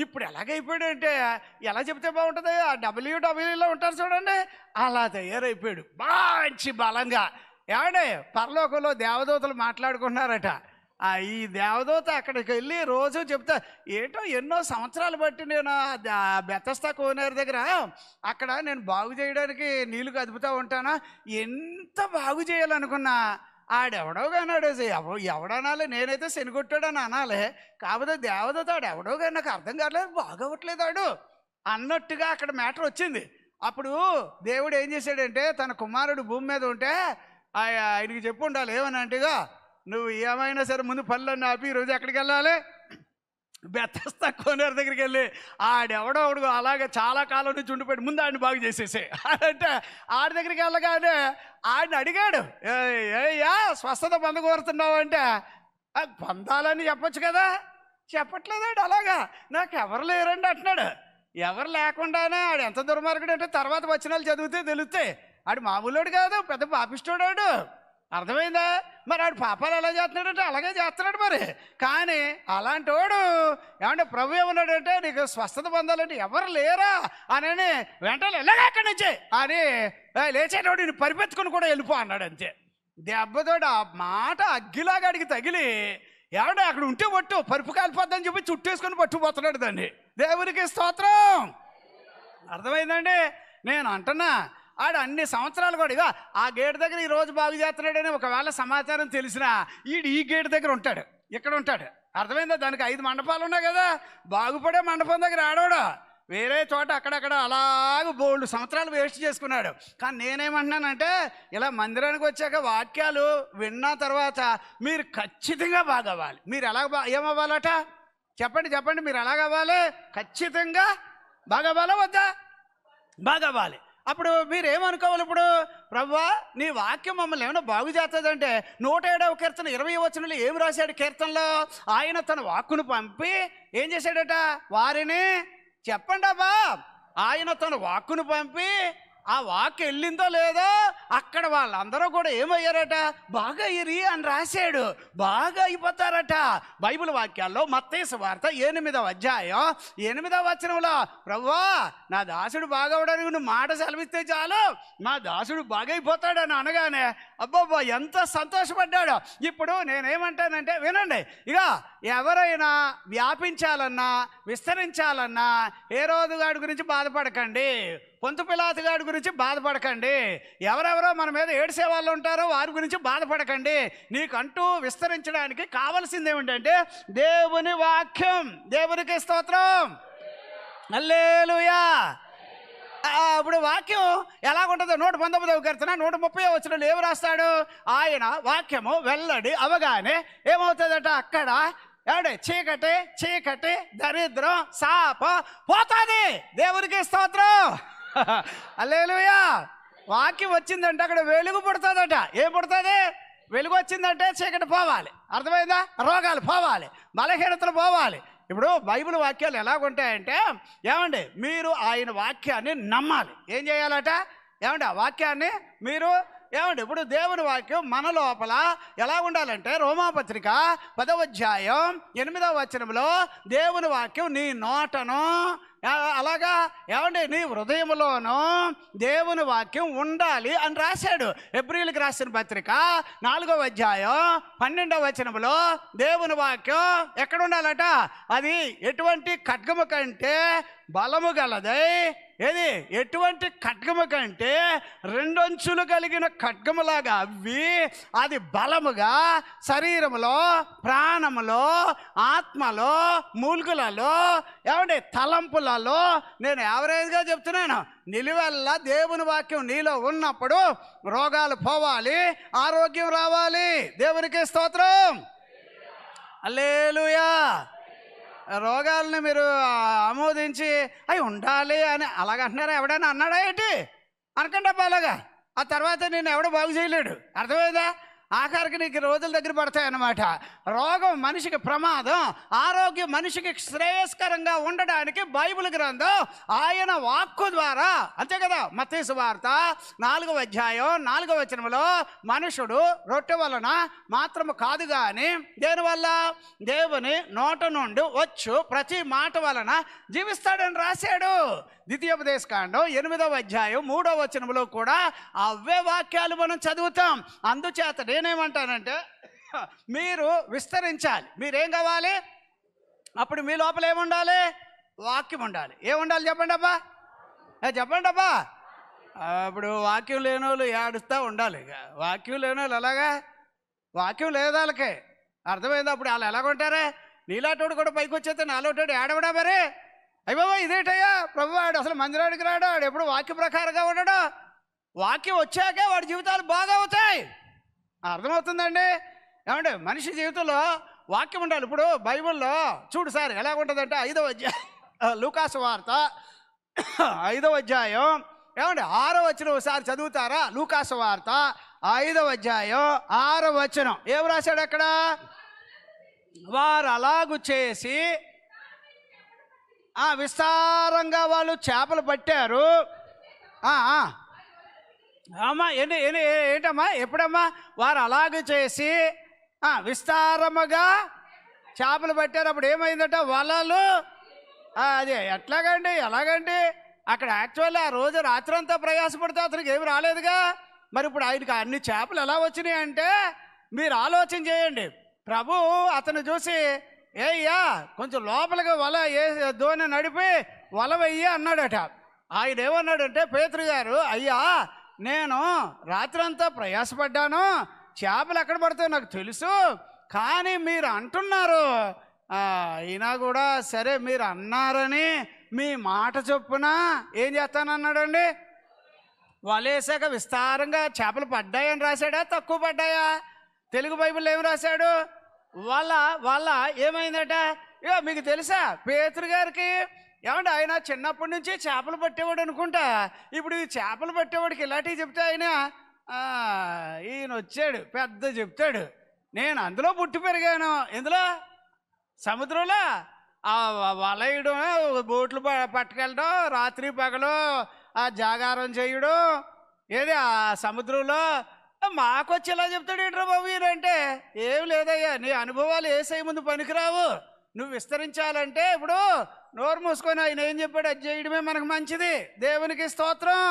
ఇప్పుడు ఎలాగైపోయాడు అంటే, ఎలా చెప్తే బాగుంటుంది, ఆ డబ్ల్యూడబ్ల్యూలో ఉంటారు చూడండి, అలా తయారైపోయాడు మంచి బలంగా. ఏమంటే పరలోకంలో దేవదూతలు మాట్లాడుకుంటున్నారట. ఈ దేవదూత అక్కడికి వెళ్ళి రోజు చెప్తా, ఏంటో ఎన్నో సంవత్సరాలు బట్టి నేను బెతస్తా కోనేరు దగ్గర అక్కడ నేను బాగు చేయడానికి నీళ్లు కదుపుతూ ఉంటానా, ఎంత బాగు చేయాలనుకున్నా ఆడెవడో కానాడు. ఎవడనాలి, నేనైతే శనిగొట్టాడని అనాలి, కాకపోతే దేవదూత ఆడెవడో కానీ నాకు అర్థం కావట్లేదు, బాగోవట్లేదు ఆడు అన్నట్టుగా అక్కడ మ్యాటర్ వచ్చింది. అప్పుడు దేవుడు ఏం చేశాడంటే, తన కుమారుడు భూమి మీద ఉంటే ఆయనకి చెప్పు ఉండాలి ఏమని అంటేగా, నువ్వు ఏమైనా సరే ముందు పనులన్నీ ఆపి ఈరోజు ఎక్కడికి వెళ్ళాలి, బెతస్తా కోనేరు దగ్గరికి వెళ్ళి ఆడెవడో అలాగే చాలా కాలం నుంచి ఉండిపోయాడు, ముందు ఆడిని బాగు చేసేసే అంటే ఆడి దగ్గరికి వెళ్ళగానే ఆడిని అడిగాడు, ఏయ్యా స్వస్థత పొందగోరుతున్నావు అంటే, పొందాలని చెప్పొచ్చు కదా, చెప్పట్లేదాడు. అలాగా నాకు ఎవరు లేరండి అంటున్నాడు. ఎవరు లేకుండానే ఆడు ఎంత దుర్మార్గుడు అంటే తర్వాత వచనాలు చదివితే తెలుస్తాయి. ఆడు మామూలుడు కాదు, పెద్ద పాపిష్టోడాడు. అర్థమైందా? మరి ఆడు పాపాలు ఎలా చేస్తున్నాడంటే అలాగే చేస్తున్నాడు మరి. కానీ అలాంటి వాడు ఏమంటే ప్రభు ఏమన్నాడంటే, నీకు స్వస్థత పొందాలంటే ఎవరు లేరా అని వెంటనే వెళ్ళగా అక్కడి నుంచి అని లేచేటోడు నేను పరిపెత్తుకుని కూడా వెళ్ళిపో అన్నాడు. అంతే దెబ్బతోడు ఆ మాట అగ్గిలాగా అడిగి తగిలి ఏమంటే అక్కడ ఉంటే పట్టు పరుపు కాలిపోద్దని చెప్పి చుట్టేసుకొని పట్టుకుపోతున్నాడు దాన్ని. దేవునికి స్తోత్రం. అర్థమైందండి? నేను అంటున్నా, ఆడు అన్ని సంవత్సరాలు కూడా ఇక ఆ గేటు దగ్గర ఈరోజు బాగు చేస్తున్నాడని ఒకవేళ సమాచారం తెలిసినా ఈ గేటు దగ్గర ఉంటాడు, ఇక్కడ ఉంటాడు. అర్థమైందా? దానికి 5 మండపాలు ఉన్నాయి కదా, బాగుపడే మండపం దగ్గర ఆడవాడు వేరే చోట అక్కడక్కడ అలాగ బోల్డ్ సంవత్సరాలు వేస్ట్ చేసుకున్నాడు. కానీ నేనేమంటున్నానంటే, ఇలా మందిరానికి వచ్చాక వాక్యాలు విన్న తర్వాత మీరు ఖచ్చితంగా బాగవ్వాలి. మీరు ఏమవ్వాలట చెప్పండి, మీరు ఎలాగవ్వాలి? ఖచ్చితంగా బాగవ్వాలా వద్దా? బాగవ్వాలి. అప్పుడు మీరు ఏమనుకోవాలి? ఇప్పుడు ప్రభువా నీ వాక్యం మమ్మల్ని ఏమైనా బాగు చేస్తుందంటే 107వ కీర్తన 20వ వచనంలో ఏం రాశాడు కీర్తనలో? ఆయన తన వాక్కును పంపి ఏం చేశాడట? వారిని చెప్పండి అబ్బా, ఆయన తన వాక్కును పంపి ఆ వాక్కు వెళ్ళిందో లేదో అక్కడ వాళ్ళందరూ కూడా ఏమయ్యారట? బాగా అయ్యిరి అని రాశాడు. బాగా అయిపోతారట. బైబిల్ వాక్యాల్లో మత్తయి సువార్త 8వ అధ్యాయం 8వ వచనంలో, ప్రభువా నా దాసుడు బాగవడానికి నువ్వు మాట సెలవిస్తే చాలు, మా దాసుడు బాగైపోతాడని అనగానే అబ్బబ్బా ఎంత సంతోషపడ్డాడు. ఇప్పుడు నేనేమంటానంటే వినండి, ఇక ఎవరైనా వ్యాపించాలన్నా విస్తరించాలన్నా హేరోదు గాడి గురించి బాధపడకండి, పొంతు పిలాతు గాడి గురించి బాధపడకండి, ఎవరెవరో మన మీద ఏడ్చే వాళ్ళు ఉంటారో వారి గురించి బాధపడకండి. నీకంటూ విస్తరించడానికి కావలసింది ఏమిటంటే దేవుని వాక్యం. దేవునికి స్తోత్రం, హల్లెలూయా. ఇప్పుడు వాక్యం ఎలాగుంటుందో 119వ కీర్తన 130వ వచనంలో ఏమి రాస్తాడు? ఆయన వాక్యము వెల్లడి అవగానే ఏమవుతుందట? అక్కడ ఏమంటే చీకటి చీకటి దరిద్రం శాప పోతుంది. దేవునికి స్తోత్రం. హల్లెలూయా. వాక్యం వచ్చిందంటే అక్కడ వెలుగు పుడుతుందట. ఏం పుడుతుంది? వెలుగు వచ్చిందంటే చీకటి పోవాలి. అర్థమైందా? రోగాలు పోవాలి, బలహీనతలు పోవాలి. ఇప్పుడు బైబిల్ వాక్యాలు ఎలాగుంటాయంటే ఏమండి, మీరు ఆయన వాక్యాన్ని నమ్మాలి. ఏం చేయాలట? ఏమండి, ఆ వాక్యాన్ని మీరు ఏమండి, ఇప్పుడు దేవుని వాక్యం మన లోపల ఎలా ఉండాలంటే రోమాపత్రిక 10వ అధ్యాయం 8వ వచనంలో దేవుని వాక్యం నీ నోటను అలాగా ఏమండి నీ హృదయంలోనూ దేవుని వాక్యం ఉండాలి అని రాశాడు. హెబ్రీయులకు రాసిన పత్రిక 4వ అధ్యాయం 12వ వచనంలో దేవుని వాక్యం ఎక్కడ ఉండాలట? అది ఎటువంటి ఖడ్గము కంటే బలము గలదై, ఏది ఎటువంటి ఖడ్గము కంటే 2 అంచులు కలిగిన ఖడ్గములాగా అవ్వి అది బలముగా శరీరములో, ప్రాణములో, ఆత్మలో, మూలుగులలో, ఏమండి తలంపులలో, నేను యావరేజ్గా చెప్తున్నాను, నిలువెల్లా దేవుని వాక్యం నీలో ఉన్నప్పుడు రోగాలు పోవాలి, ఆరోగ్యం రావాలి. దేవునికి స్తోత్రం. హల్లెలూయా. రోగాలని మీరు ఆమోదించి అవి ఉండాలి అని అలాగంటున్నారా? ఎవడైనా అన్నాడా ఏంటి? అనకండి అబ్బా అలాగా. ఆ తర్వాత నేను ఎవడో బాగు చేయలేడు. అర్థమైందా? ఆఖరికి నీకు రోజుల దగ్గర పడతాయన్నమాట. రోగం మనిషికి ప్రమాదం, ఆరోగ్యం మనిషికి శ్రేయస్కరంగా ఉండడానికి బైబిల్ గ్రంథం ఆయన వాక్కు ద్వారా, అంతే కదా. మత్తయి సువార్త 4వ అధ్యాయం 4వ వచనంలో మనుషుడు రొట్టె వలన మాత్రము కాదు కానీ దేనివల్ల? దేవుని నోట నుండి వచ్చు ప్రతి మాట వలన జీవిస్తాడని రాశాడు. ద్వితీయోపదేశకాండం 8వ అధ్యాయం 3వ వచనంలో కూడా అవే వాక్యాలు మనం చదువుతాం. అందుచేత నేనేమంటానంటే మీరు విస్తరించాలి. మీరేం కావాలి? అప్పుడు మీ లోపల ఏముండాలి? వాక్యం ఉండాలి. ఏముండాలి చెప్పండి అబ్బా, చెప్పండి అబ్బా. ఇప్పుడు వాక్యం లేని వాళ్ళు ఏడుస్తూ ఉండాలి. వాక్యం లేని వాళ్ళు అలాగా, వాక్యం లేదు వాళ్ళకి. అర్థమైంది? అప్పుడు వాళ్ళు ఎలాగుంటారే? నీలాటోడు కూడా పైకి వచ్చేస్తే నాలోటోడు ఏడవడా మరి? అయ్యో ఇదేటయ్యా ప్రభు, వాడు అసలు మందిరాడికి రాడు, వాడు ఎప్పుడు వాక్య ప్రకారంగా ఉండడు. వాక్యం వచ్చాకే వాడి జీవితాలు బాగా అవుతాయి. అర్థమవుతుందండి? ఏమంటే మనిషి జీవితంలో వాక్యం ఉండాలి. ఇప్పుడు బైబిల్లో చూడు సార్ ఎలా ఉంటుందంటే 5వ అధ్యాయం లూకాసు వార్త 5వ అధ్యాయం ఏమంటే 6వ వచనం ఒకసారి చదువుతారా? లూకాసు వార్త 5వ అధ్యాయం 6వ వచనం ఏం రాశాడు అక్కడ? వారు అలాగు చేసి విస్తారంగా వాళ్ళు చేపలు పట్టారు. అమ్మా ఏంటమ్మా ఎప్పుడమ్మా? వారు అలాగే చేసి విస్తారముగా చేపలు పట్టారు. అప్పుడు ఏమైందట? వలలు అదే ఎట్లాగండి, ఎలాగండి? అక్కడ యాక్చువల్లీ ఆ రోజు రాత్రంతా ప్రయాసపడితే అతనికి ఏమి రాలేదుగా. మరి ఇప్పుడు ఆయనకి అన్ని చేపలు ఎలా వచ్చినాయి అంటే మీరు ఆలోచన చేయండి. ప్రభు అతను చూసి ఏయ్యా కొంచెం లోపలికి వల దోణి నడిపి వల వెయ్యి అన్నాడట. ఆయన ఏమన్నాడంటే, పేతురు గారు అయ్యా నేను రాత్రంతా ప్రయాసపడ్డాను, చేపలు ఎక్కడ పడతాయో నాకు తెలుసు, కానీ మీరు అంటున్నారు, అయినా కూడా సరే మీరు అన్నారని మీ మాట చొప్పున ఏం చేస్తానన్నాడండి? వలేసాక విస్తారంగా చేపలు పడ్డాయని రాశాడా, తక్కువ పడ్డాయా? తెలుగు బైబిల్ ఏమి రాశాడు? వాళ్ళ ఏమైందట? ఇక మీకు తెలుసా పేతురు గారికి ఏమంటే ఆయన చిన్నప్పటి నుంచి చేపలు పట్టేవాడు అనుకుంటా. ఇప్పుడు ఈ చేపలు పట్టేవాడికి ఇలాంటివి చెప్తే ఈయన వచ్చాడు పెద్ద చెప్తాడు, నేను అందులో పుట్టి పెరిగాను. ఎందులో? సముద్రంలో వలయడం, బోట్లు పట్టుకెళ్ళడం, రాత్రి పగలు జాగారం చేయడం, ఏది ఆ సముద్రంలో మాకొచ్చి ఎలా చెప్తాడు ఏంట్రా బాబు ఈయనంటే? ఏం లేదయ్యా, నీ అనుభవాలు ఏసై ముందు పనికిరావు. నువ్వు విస్తరించాలంటే ఇప్పుడు నోరు మూసుకొని ఆయన ఏం చెప్పాడు అది చేయడమే మనకు మంచిది. దేవునికి స్తోత్రం.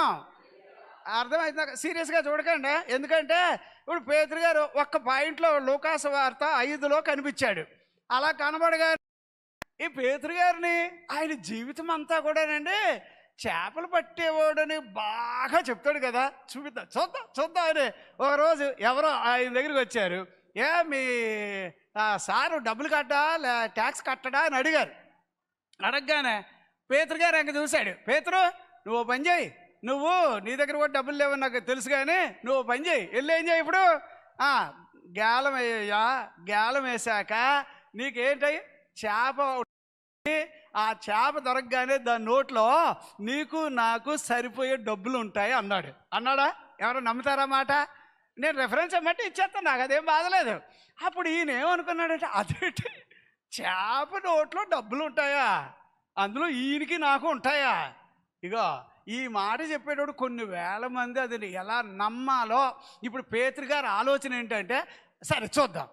అర్థమైంది? సీరియస్గా చూడకండి. ఎందుకంటే ఇప్పుడు పేతురు గారు ఒక్క పాయింట్లో లూకాసు వార్త 5లో కనిపించాడు. అలా కనబడగా ఈ పేతురు గారిని ఆయన జీవితం అంతా కూడానండి చేపలు పట్టేవాడని బాగా చెప్తాడు కదా. చూద్దాం అని ఒకరోజు ఎవరో ఆయన దగ్గరికి వచ్చారు. మీ సారు డబ్బులు కట్టా ట్యాక్స్ కట్టడా అని అడిగారు. అడగగానే పేతురు గారు ఇంక చూశాడు. పేతురు నువ్వు ఓ పని చేయి, నువ్వు నీ దగ్గర కూడా డబ్బులు లేవని నాకు తెలుసు, కానీ నువ్వు ఓ పని చేయి, వెళ్ళి ఏం చేయి ఇప్పుడు గేలం వేయ్యా, గేలం వేసాక నీకేంటయి చేప, ఆ చేప దొరకగానే దాని నోట్లో నీకు నాకు సరిపోయే డబ్బులు ఉంటాయి అన్నాడు. అన్నాడా? ఎవరు నమ్ముతారా మాట? నేను రెఫరెన్స్ అమ్మంటే ఇచ్చేస్తాను, నాకు అదేం బాధలేదు. అప్పుడు ఈయన ఏమనుకున్నాడంటే, అదేంటి చేప నోట్లో డబ్బులు ఉంటాయా, అందులో ఈయనకి నాకు ఉంటాయా? ఇగో ఈ మాట చెప్పేటప్పుడు కొన్ని వేల మంది అది ఎలా నమ్మాలో. ఇప్పుడు పేతురు గారి ఆలోచన ఏంటంటే, సరే చూద్దాం,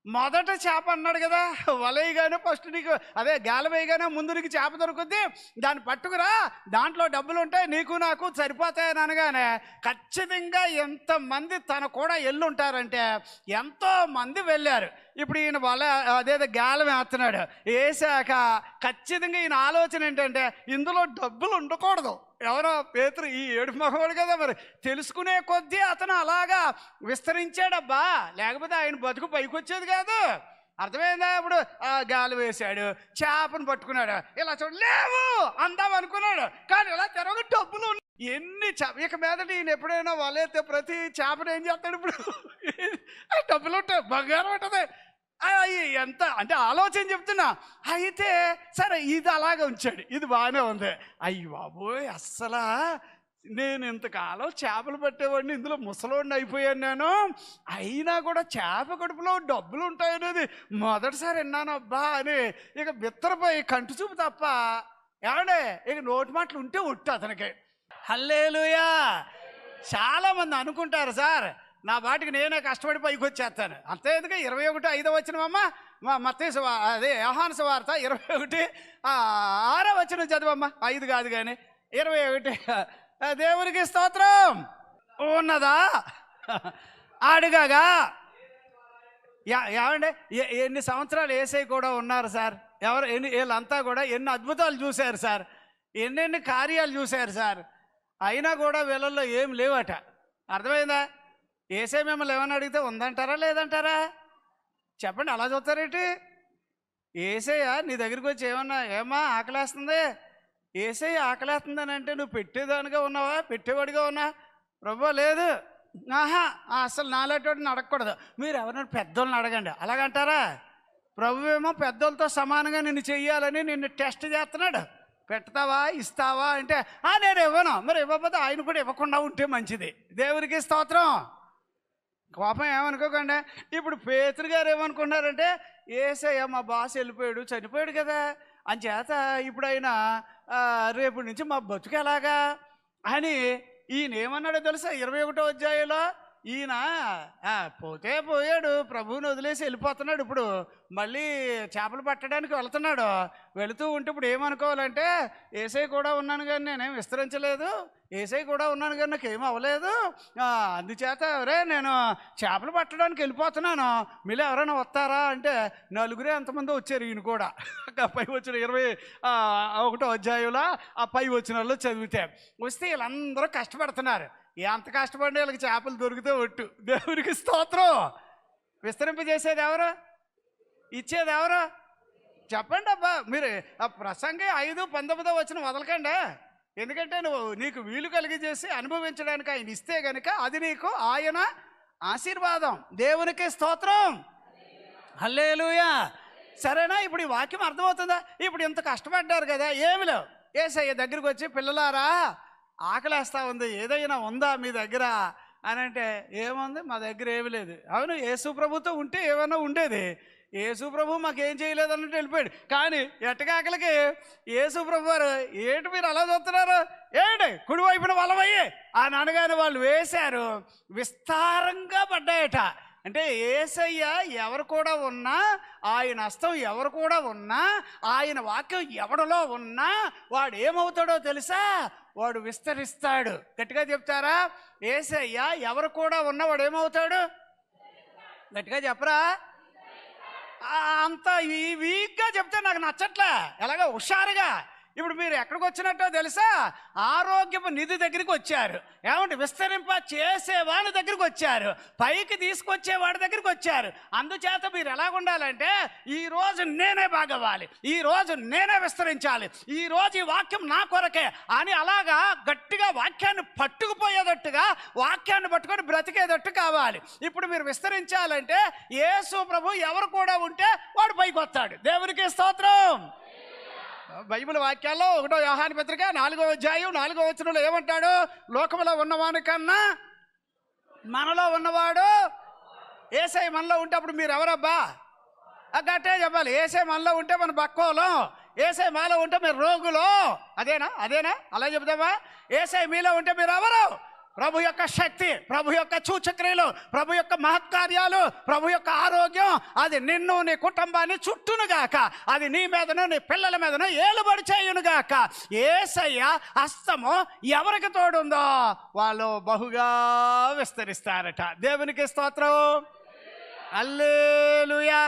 మొదట చేప అన్నాడు కదా, వలయగానే ఫస్ట్ నీకు అదే గాలవేయగానే ముందు నీకు చేప దొరుకుద్ది, దాన్ని పట్టుకురా, దాంట్లో డబ్బులు ఉంటాయి, నీకు నాకు సరిపోతాయని అనగానే ఖచ్చితంగా ఎంతమంది తన కూడా ఎల్లుంటారంటే ఎంతోమంది వెళ్ళారు. ఇప్పుడు ఈయన అదేదో గాలం వేస్తున్నాడు, వేసాక ఖచ్చితంగా ఈయన ఆలోచన ఏంటంటే ఇందులో డబ్బులు ఉండకూడదు. ఎవరో పేతురు ఈ ఏడు మగవాడు కదా, మరి తెలుసుకునే కొద్దీ అతను అలాగా విస్తరించాడబ్బా, లేకపోతే ఆయన బతుకు పైకి వచ్చేది కాదు. అర్థమైందా? ఇప్పుడు గాలి వేశాడు, చేపను పట్టుకున్నాడు, ఇలా చూడలేవు అందాం అనుకున్నాడు, కానీ ఇలా తెరవగా డబ్బులు ఎన్ని ఇక మీదట ఈయన ఎప్పుడైనా వాళ్ళైతే ప్రతి చేపను ఏం చేస్తాడు, ఇప్పుడు డబ్బులు ఉంటాయి, బంగారం ఉంటుంది. ఎంత అంటే ఆలోచన చెప్తున్నా. అయితే సరే ఇది అలాగే ఉంచాడు, ఇది బాగానే ఉంది. అయ్యి బాబోయ్, అస్సలా నేను ఇంతకాలం చేపలు పట్టేవాడిని, ఇందులో ముసలోడిని అయిపోయాను నేను, అయినా కూడా చేప కడుపులో డబ్బులు ఉంటాయనేది మొదటిసారి విన్నాను అబ్బా అని ఇక బిత్తరపోయి కంటి చూపు తప్ప ఏమండే ఇక నోటి మాటలు ఉంటే ఒట్టు అతనికి. హల్లెలూయా. చాలామంది అనుకుంటారు, సార్ నా బాటికి నేనే కష్టపడి పైకి వచ్చేస్తాను, అంతే. ఎందుకు 21:5 వచ్చినవమ్మా, మత్తయి అదే యోహాను సువార్త 21:6 వచ్చిన చదువమ్మా, 5 కాదు కానీ 21. దేవునికి స్తోత్రం. ఉన్నదా అడిగగా ఏమంటే ఎన్ని సంవత్సరాలు యేసయ్య కూడా ఉన్నారు సార్, వీళ్ళంతా కూడా ఎన్ని అద్భుతాలు చూశారు సార్, ఎన్నెన్ని కార్యాలు చూశారు సార్, అయినా కూడా వీళ్ళల్లో ఏం లేవట. అర్థమైందా? యేసయ్య మిమ్మల్ని ఏమన్నా అడిగితే ఉందంటారా లేదంటారా? చెప్పండి, అలా చూస్తారేంటి? యేసయ్య నీ దగ్గరికి వచ్చి ఏమా ఆకలేస్తుంది, యేసయ్య ఆకలేస్తుందని అంటే నువ్వు పెట్టేదానిగా ఉన్నావా, పెట్టేవాడిగా ఉన్నా? ప్రభు లేదు, అసలు నాలేటోడిని అడగకూడదు, మీరు ఎవరైనా పెద్దోళ్ళని అడగండి, అలాగంటారా? ప్రభు ఏమో పెద్దోళ్ళతో సమానంగా నిన్ను చెయ్యాలని నిన్ను టెస్ట్ చేస్తున్నాడు. పెడతావా, ఇస్తావా అంటే నేను ఇవ్వను. మరి ఇవ్వకపోతే ఆయన కూడా ఇవ్వకుండా ఉంటే మంచిది. దేవునికి స్తోత్రం. కోపం ఏమనుకోకండి. ఇప్పుడు పేతురు గారు ఏమనుకున్నారంటే, యేసయ్య మా బాస్ వెళ్ళిపోయాడు, చనిపోయాడు కదా, అంచేత ఇప్పుడు ఆయన రేపు నుంచి మా బతుకు ఎలాగా అని ఈయన ఏమన్నాడో తెలుసా? 21వ అధ్యాయంలో ఈయన పోతే పోయాడు, ప్రభువుని వదిలేసి వెళ్ళిపోతున్నాడు, ఇప్పుడు మళ్ళీ చేపలు పట్టడానికి వెళ్తున్నాడు. వెళుతూ ఉంటే ఇప్పుడు ఏమనుకోవాలంటే, యేసయ్య కూడా ఉన్నాను కానీ నేనేం విస్తరించలేదు, యేసయ్య కూడా ఉన్నాను కానీ నాకేం అవ్వలేదు, అందుచేత నేను చేపలు పట్టడానికి వెళ్ళిపోతున్నాను, మీరు ఎవరైనా వస్తారా అంటే నలుగురే ఎంతమంది వచ్చారు. ఈయన కూడా పై వచ్చిన 21వ అధ్యాయంలో ఆ పై వచ్చిన వాళ్ళు చదివితే వస్తే వీళ్ళందరూ కష్టపడుతున్నారు. ఎంత కష్టపడి వీళ్ళకి చేపలు దొరికితే ఒట్టు. దేవునికి స్తోత్రం. విస్తరింపజేసేది ఎవరు, ఇచ్చేది ఎవరు? చెప్పండి అబ్బా. మీరు ఆ ప్రసంగి 5:19 వచ్చిన వదలకండి, ఎందుకంటే నీకు వీలు కలిగజేసి అనుభవించడానికి ఆయన ఇస్తే గనుక అది నీకు ఆయన ఆశీర్వాదం. దేవునికి స్తోత్రం. హల్లెలూయా. సరేనా? ఇప్పుడు ఈ వాక్యం అర్థమవుతుందా? ఇప్పుడు ఇంత కష్టపడ్డారు కదా, ఏమి లేవు. యేసయ్య దగ్గరికి వచ్చి, పిల్లలారా ఆకలేస్తా ఉంది, ఏదైనా ఉందా మీ దగ్గర అని అంటే, ఏముంది మా దగ్గర ఏమి లేదు. అవును, యేసు ప్రభుతో ఉంటే ఏమైనా ఉండేది, యేసు ప్రభు మాకేం చేయలేదు అన్నట్టు వెళ్ళిపోయాడు. కానీ ఎట్టకాకలకి యేసు ప్రభు వారు, ఏంటి మీరు అలా చూస్తున్నారు, ఏంటి కుడివైపున వలవయ్యి అని అనగానే వాళ్ళు వేశారు, విస్తారంగా పడ్డాయట. అంటే యేసయ్య ఎవరు కూడా ఉన్నా, ఆయన హస్తం ఎవరు కూడా ఉన్నా, ఆయన వాక్యం ఎవడిలో ఉన్నా వాడు ఏమవుతాడో తెలుసా? వాడు విస్తరిస్తాడు. గట్టిగా చెప్తారా? యేసయ్య ఎవరు కూడా ఉన్నా వాడు ఏమవుతాడు? గట్టిగా చెప్పరా? అంత వీక్గా చెప్తే నాకు నచ్చట్లే. ఎలాగ హుషారుగా ఇప్పుడు మీరు ఎక్కడికి వచ్చినట్టో తెలుసా? ఆరోగ్యపు నిధి దగ్గరికి వచ్చారు. ఏమంటే విస్తరింప చేసేవాడి దగ్గరికి వచ్చారు, పైకి తీసుకొచ్చే వాడి దగ్గరికి వచ్చారు. అందుచేత మీరు ఎలాగుండాలంటే, ఈరోజు నేనే బాగవ్వాలి, ఈరోజు నేనే విస్తరించాలి, ఈరోజు ఈ వాక్యం నా కొరకే అని అలాగా గట్టిగా వాక్యాన్ని పట్టుకుపోయేటట్టుగా, వాక్యాన్ని పట్టుకొని బ్రతికేటట్టు కావాలి. ఇప్పుడు మీరు విస్తరించాలంటే యేసు ప్రభు ఎవరు కూడా ఉంటే వాడు పైకి వస్తాడు. దేవునికి స్తోత్రం. బైబిల్ వాక్యాల్లో 1 యోహాను పత్రిక 4వ అధ్యాయం 4వ వచనంలో ఏమంటాడు? లోకములో ఉన్నవాని కన్నా మనలో ఉన్నవాడు. యేసయ్య మనలో ఉంటే అప్పుడు మీరు ఎవరబ్బా? గట్టే చెప్పాలి. యేసయ్య మనలో ఉంటే మన బక్కోలం, యేసయ్య మాలో ఉంటే మీరు రోగులు. అదేనా? అలా చెబుతామా? యేసయ్య మీలో ఉంటే మీరు ఎవరు? ప్రభు యొక్క శక్తి, ప్రభు యొక్క సూచక్రియలు, ప్రభు యొక్క మహత్కార్యాలు, ప్రభు యొక్క ఆరోగ్యం, అది నిన్ను, నీ కుటుంబాన్ని చుట్టూనుగాక, అది నీ మీదను నీ పిల్లల మీదను ఏలుబడి చేయునుగాక. యేసయ్య హస్తము ఎవరికి తోడుందో వాళ్ళు బహుగా విస్తరిస్తారట. దేవునికి స్తోత్రం. హల్లెలూయా.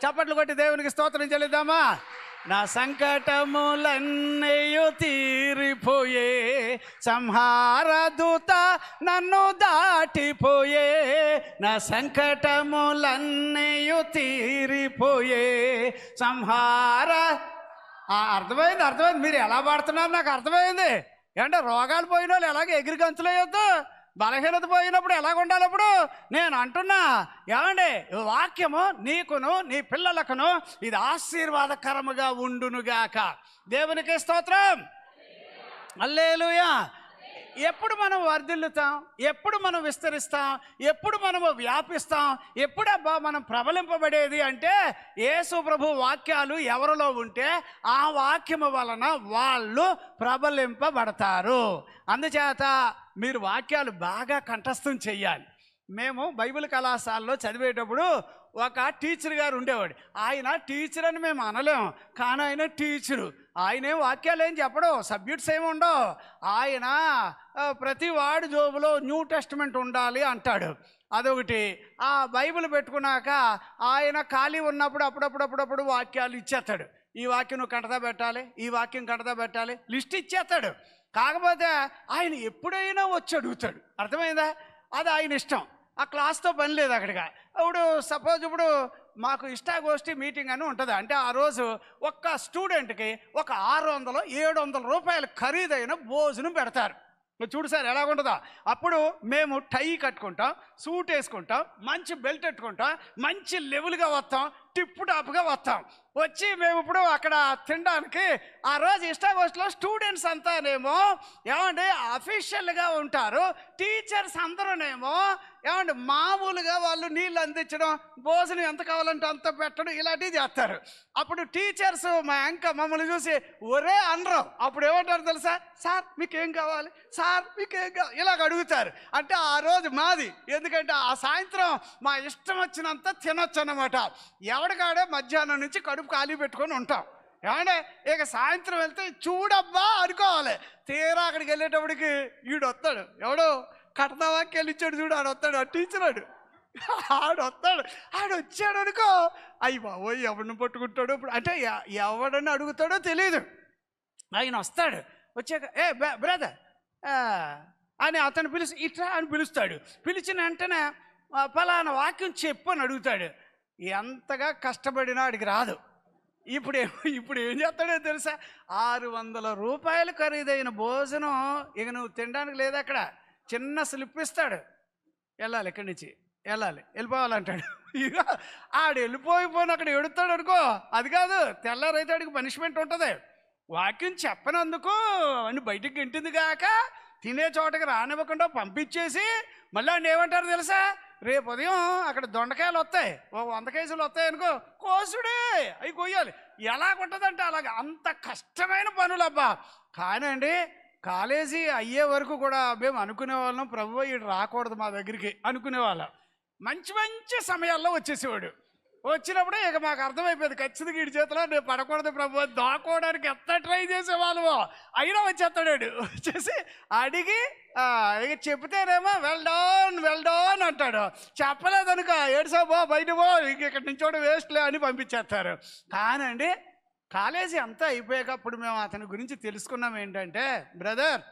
చప్పట్లు కొట్టి దేవునికి స్తోత్రం చెల్లిద్దామా? నా సంకటములన్నయు తీరిపోయే, సంహార దూత నన్ను దాటిపోయే. నా సంకటములన్నయు తీరిపోయే, సంహార. అర్థమైంది. మీరు ఎలా పాడుతున్నారు నాకు అర్థమైంది. అంటే రోగాలు పోయిన వాళ్ళు ఎలాగ ఎగిరి గంతులేయొద్దు, బలహీనత పోయినప్పుడు ఎలాగ ఉండాలి? అప్పుడు నేను అంటున్నా, ఏమండి, వాక్యము నీకును నీ పిల్లలకును ఇది ఆశీర్వాదకరముగా ఉండునుగాక. దేవునికి స్తోత్రం. హల్లెలూయా. ఎప్పుడు మనం వర్ధిల్లుతాం, ఎప్పుడు మనం విస్తరిస్తాం, ఎప్పుడు మనము వ్యాపిస్తాం, ఎప్పుడబ్బా మనం ప్రబలింపబడేది అంటే, యేసు ప్రభు వాక్యాలు ఎవరిలో ఉంటే ఆ వాక్యము వలన వాళ్ళు ప్రబలింపబడతారు. అందుచేత మీరు వాక్యాలు బాగా కంఠస్థం చెయ్యాలి. మేము బైబిల్ కళాశాలలో చదివేటప్పుడు ఒక టీచర్ గారు ఉండేవాడు. ఆయన టీచర్ అని మేము అనలేము, కానీ ఆయన టీచరు. ఆయనే వాక్యాలు ఏం చెప్పడు, సబ్జెక్ట్స్ ఏమి ఉండవు. ఆయన ప్రతి వాడి జోబులో న్యూ టెస్టిమెంట్ ఉండాలి అంటాడు. అదొకటి. ఆ బైబిల్ పెట్టుకున్నాక ఆయన ఖాళీ ఉన్నప్పుడు అప్పుడప్పుడు వాక్యాలు ఇచ్చేస్తాడు. ఈ వాక్యం నువ్వు కంటదా పెట్టాలి, ఈ వాక్యం కంటదా పెట్టాలి, లిస్ట్ ఇచ్చేస్తాడు. కాకపోతే ఆయన ఎప్పుడైనా వచ్చి అడుగుతాడు. అర్థమైందా? అది ఆయన ఇష్టం. ఆ క్లాస్తో పని లేదు అక్కడికి. ఇప్పుడు సపోజ్ ఇప్పుడు మాకు ఇష్టాగోష్ఠి మీటింగ్ అని ఉంటుంది. అంటే ఆ రోజు ఒక్క స్టూడెంట్కి ఒక 600-700 రూపాయలు ఖరీదైన భోజనం పెడతారు. చూడు సార్ ఎలాగుంటుందో. అప్పుడు మేము టై కట్టుకుంటాం, సూట్ వేసుకుంటాం, మంచి బెల్ట్ పెట్టుకుంటాం, మంచి లెవెల్గా వస్తాం, టిప్ టాప్గా వస్తాం. వచ్చి మేము ఇప్పుడు అక్కడ తినడానికి ఆ రోజు ఇష్టాగోష్ఠిలో స్టూడెంట్స్ అంతానేమో ఏమంటే అఫీషియల్గా ఉంటారు, టీచర్స్ అందరూనేమో ఏమంటే మామూలుగా వాళ్ళు నీళ్ళు అందించడం, భోజనం ఎంత కావాలంటే అంత పెట్టడం, ఇలాంటివి చేస్తారు. అప్పుడు టీచర్స్ మా మమ్మల్ని చూసి ఒరే అనరు. అప్పుడు ఏమంటారు తెలుసా? సార్ మీకేం కావాలి, సార్ మీకేం కావాలి, ఇలాగ అడుగుతారు. అంటే ఆ రోజు మాది. ఎందుకంటే ఆ సాయంత్రం మా ఇష్టం వచ్చినంత తినొచ్చు అన్నమాట. ఎవడికాడే మధ్యాహ్నం నుంచి కడుపు ఖాళీ పెట్టుకొని ఉంటాం. ఏమంటే ఇక సాయంత్రం వెళ్తే చూడబ్బా అనుకోవాలి. తీరా అక్కడికి వెళ్ళేటప్పటికి ఈడు వస్తాడు. ఎవడో కటదావాకి వెళ్ళిచ్చాడు చూడు, ఆడు వస్తాడు. ఆ టీచర్ ఆడు వచ్చాడు అనుకో, అయ్యి బాబోయ్ ఎవడిని పట్టుకుంటాడు ఇప్పుడు అంటే ఎవడని అడుగుతాడో తెలియదు. ఆయన వస్తాడు. వచ్చాక ఏ బ్రదర్ అని అతను ఇట్రా అని పిలుస్తాడు. పిలిచిన వెంటనే ఫలానా వాక్యం చెప్పు అని అడుగుతాడు. ఎంతగా కష్టపడినా వాడికి రాదు. ఇప్పుడు ఏం చేస్తాడో తెలుసా? 600 రూపాయలు ఖరీదైన భోజనం ఇక నువ్వు తినడానికి లేదు. అక్కడ చిన్న స్లిప్ ఇస్తాడు, వెళ్ళాలి, ఇక్కడి నుంచి వెళ్ళిపోవాలంటాడు. ఇక ఆడు వెళ్ళిపోయిపోయిన అక్కడ ఎడుతాడు అనుకో. అది కాదు, తెల్లారైతే ఆడికి పనిష్మెంట్ ఉంటుంది. వాక్యం చెప్పనందుకు అని బయటికి గెంటింది కాక తినే చోటకి రానివ్వకుండా పంపించేసి మళ్ళీ ఆయన ఏమంటారు తెలుసా? రేపు ఉదయం అక్కడ దొండకాయలు వస్తాయి, 100 కేజీలు వస్తాయి అనుకో, కోసుడే అవి కొయ్యాలి. ఎలాగుంటుందంటే అలాగ అంత కష్టమైన పనులబ్బా. కానండి కాలేజీ అయ్యే వరకు కూడా మేము అనుకునేవాళ్ళం, ప్రభు వీడు రాకూడదు మా దగ్గరికి అనుకునేవాళ్ళం. మంచి మంచి సమయాల్లో వచ్చేసేవాడు. వచ్చినప్పుడు ఇక మాకు అర్థమైపోయింది, ఖచ్చితంగా వీడి చేతిలో నేను పడకూడదు ప్రభు, దాక్కోవడానికి ఎంత ట్రై చేసేవాళ్ళమో అయినా వచ్చేస్తాడు. వచ్చేసి అడిగి ఇక చెప్తేనేమో వెల్ డౌన్ అంటాడు. చెప్పలేదనుక ఏడ్సాబో బయట పో, ఇక్కడి నుంచి కూడా వేస్ట్లే అని పంపించేస్తారు. కానండి కాలేజీ అంతా అయిపోయాక అప్పుడు మేము అతని గురించి తెలుసుకున్నాం ఏంటంటే, బ్రదర్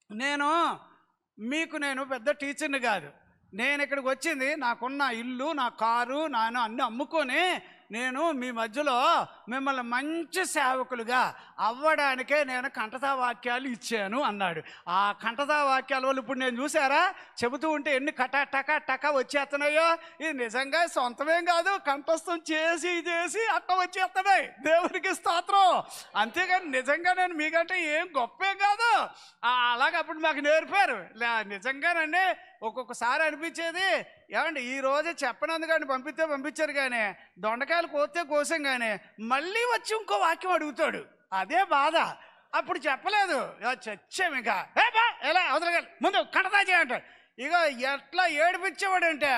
నేను పెద్ద టీచర్ని కాదు, నేను ఇక్కడికి వచ్చింది నాకున్న ఇల్లు, నా కారు, నాను అన్నీ అమ్ముకొని నేను మీ మధ్యలో మిమ్మల్ని మంచి సేవకులుగా అవ్వడానికే నేను కంఠతా వాక్యాలు ఇచ్చాను అన్నాడు. ఆ కంఠతా వాక్యాల వల్ల ఇప్పుడు నేను చూసారా చెబుతూ ఉంటే ఎన్ని టక వచ్చేస్తున్నాయో. ఇది నిజంగా సొంతమేం కాదు, కంఠస్థం చేసి అట్ట వచ్చేస్తున్నాయి. దేవునికి స్తోత్రం. అంతేగాని నిజంగా నేను మీకంటే ఏం గొప్పేం కాదు. అలాగే అప్పుడు మాకు నేర్పారు. నిజంగానండి ఒక్కొక్కసారి అనిపించేది, ఏమండి ఈరోజు చెప్పనందు కానీ పంపించారు కానీ దొండకాయలు కోసాం కానీ మళ్ళీ వచ్చి ఇంకో వాక్యం అడుగుతాడు. అదే బాధ. అప్పుడు చెప్పలేదు, చచ్చాము ఇంకా ఎలా అవతలగాలి ముందు కడతా చేయంటాడు. ఇక ఎట్లా ఏడిపించేవాడంటే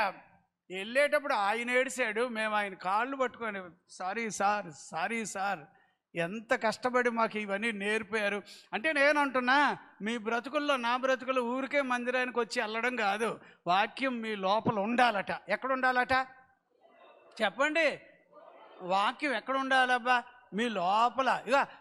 వెళ్ళేటప్పుడు ఆయన ఏడిసాడు, మేము ఆయన కాళ్ళు పట్టుకొని సారీ సార్ ఎంత కష్టపడి మాకు ఇవన్నీ నేర్పారు అంటే. నేను అంటున్నా మీ బ్రతుకుల్లో నా బ్రతుకుల్లో ఊరికే మందిరానికి వచ్చి వెళ్ళడం కాదు, వాక్యం మీ లోపల ఉండాలట. ఎక్కడ ఉండాలట చెప్పండి? వాక్యం ఎక్కడ ఉండాలబ్బా? మీ లోపల.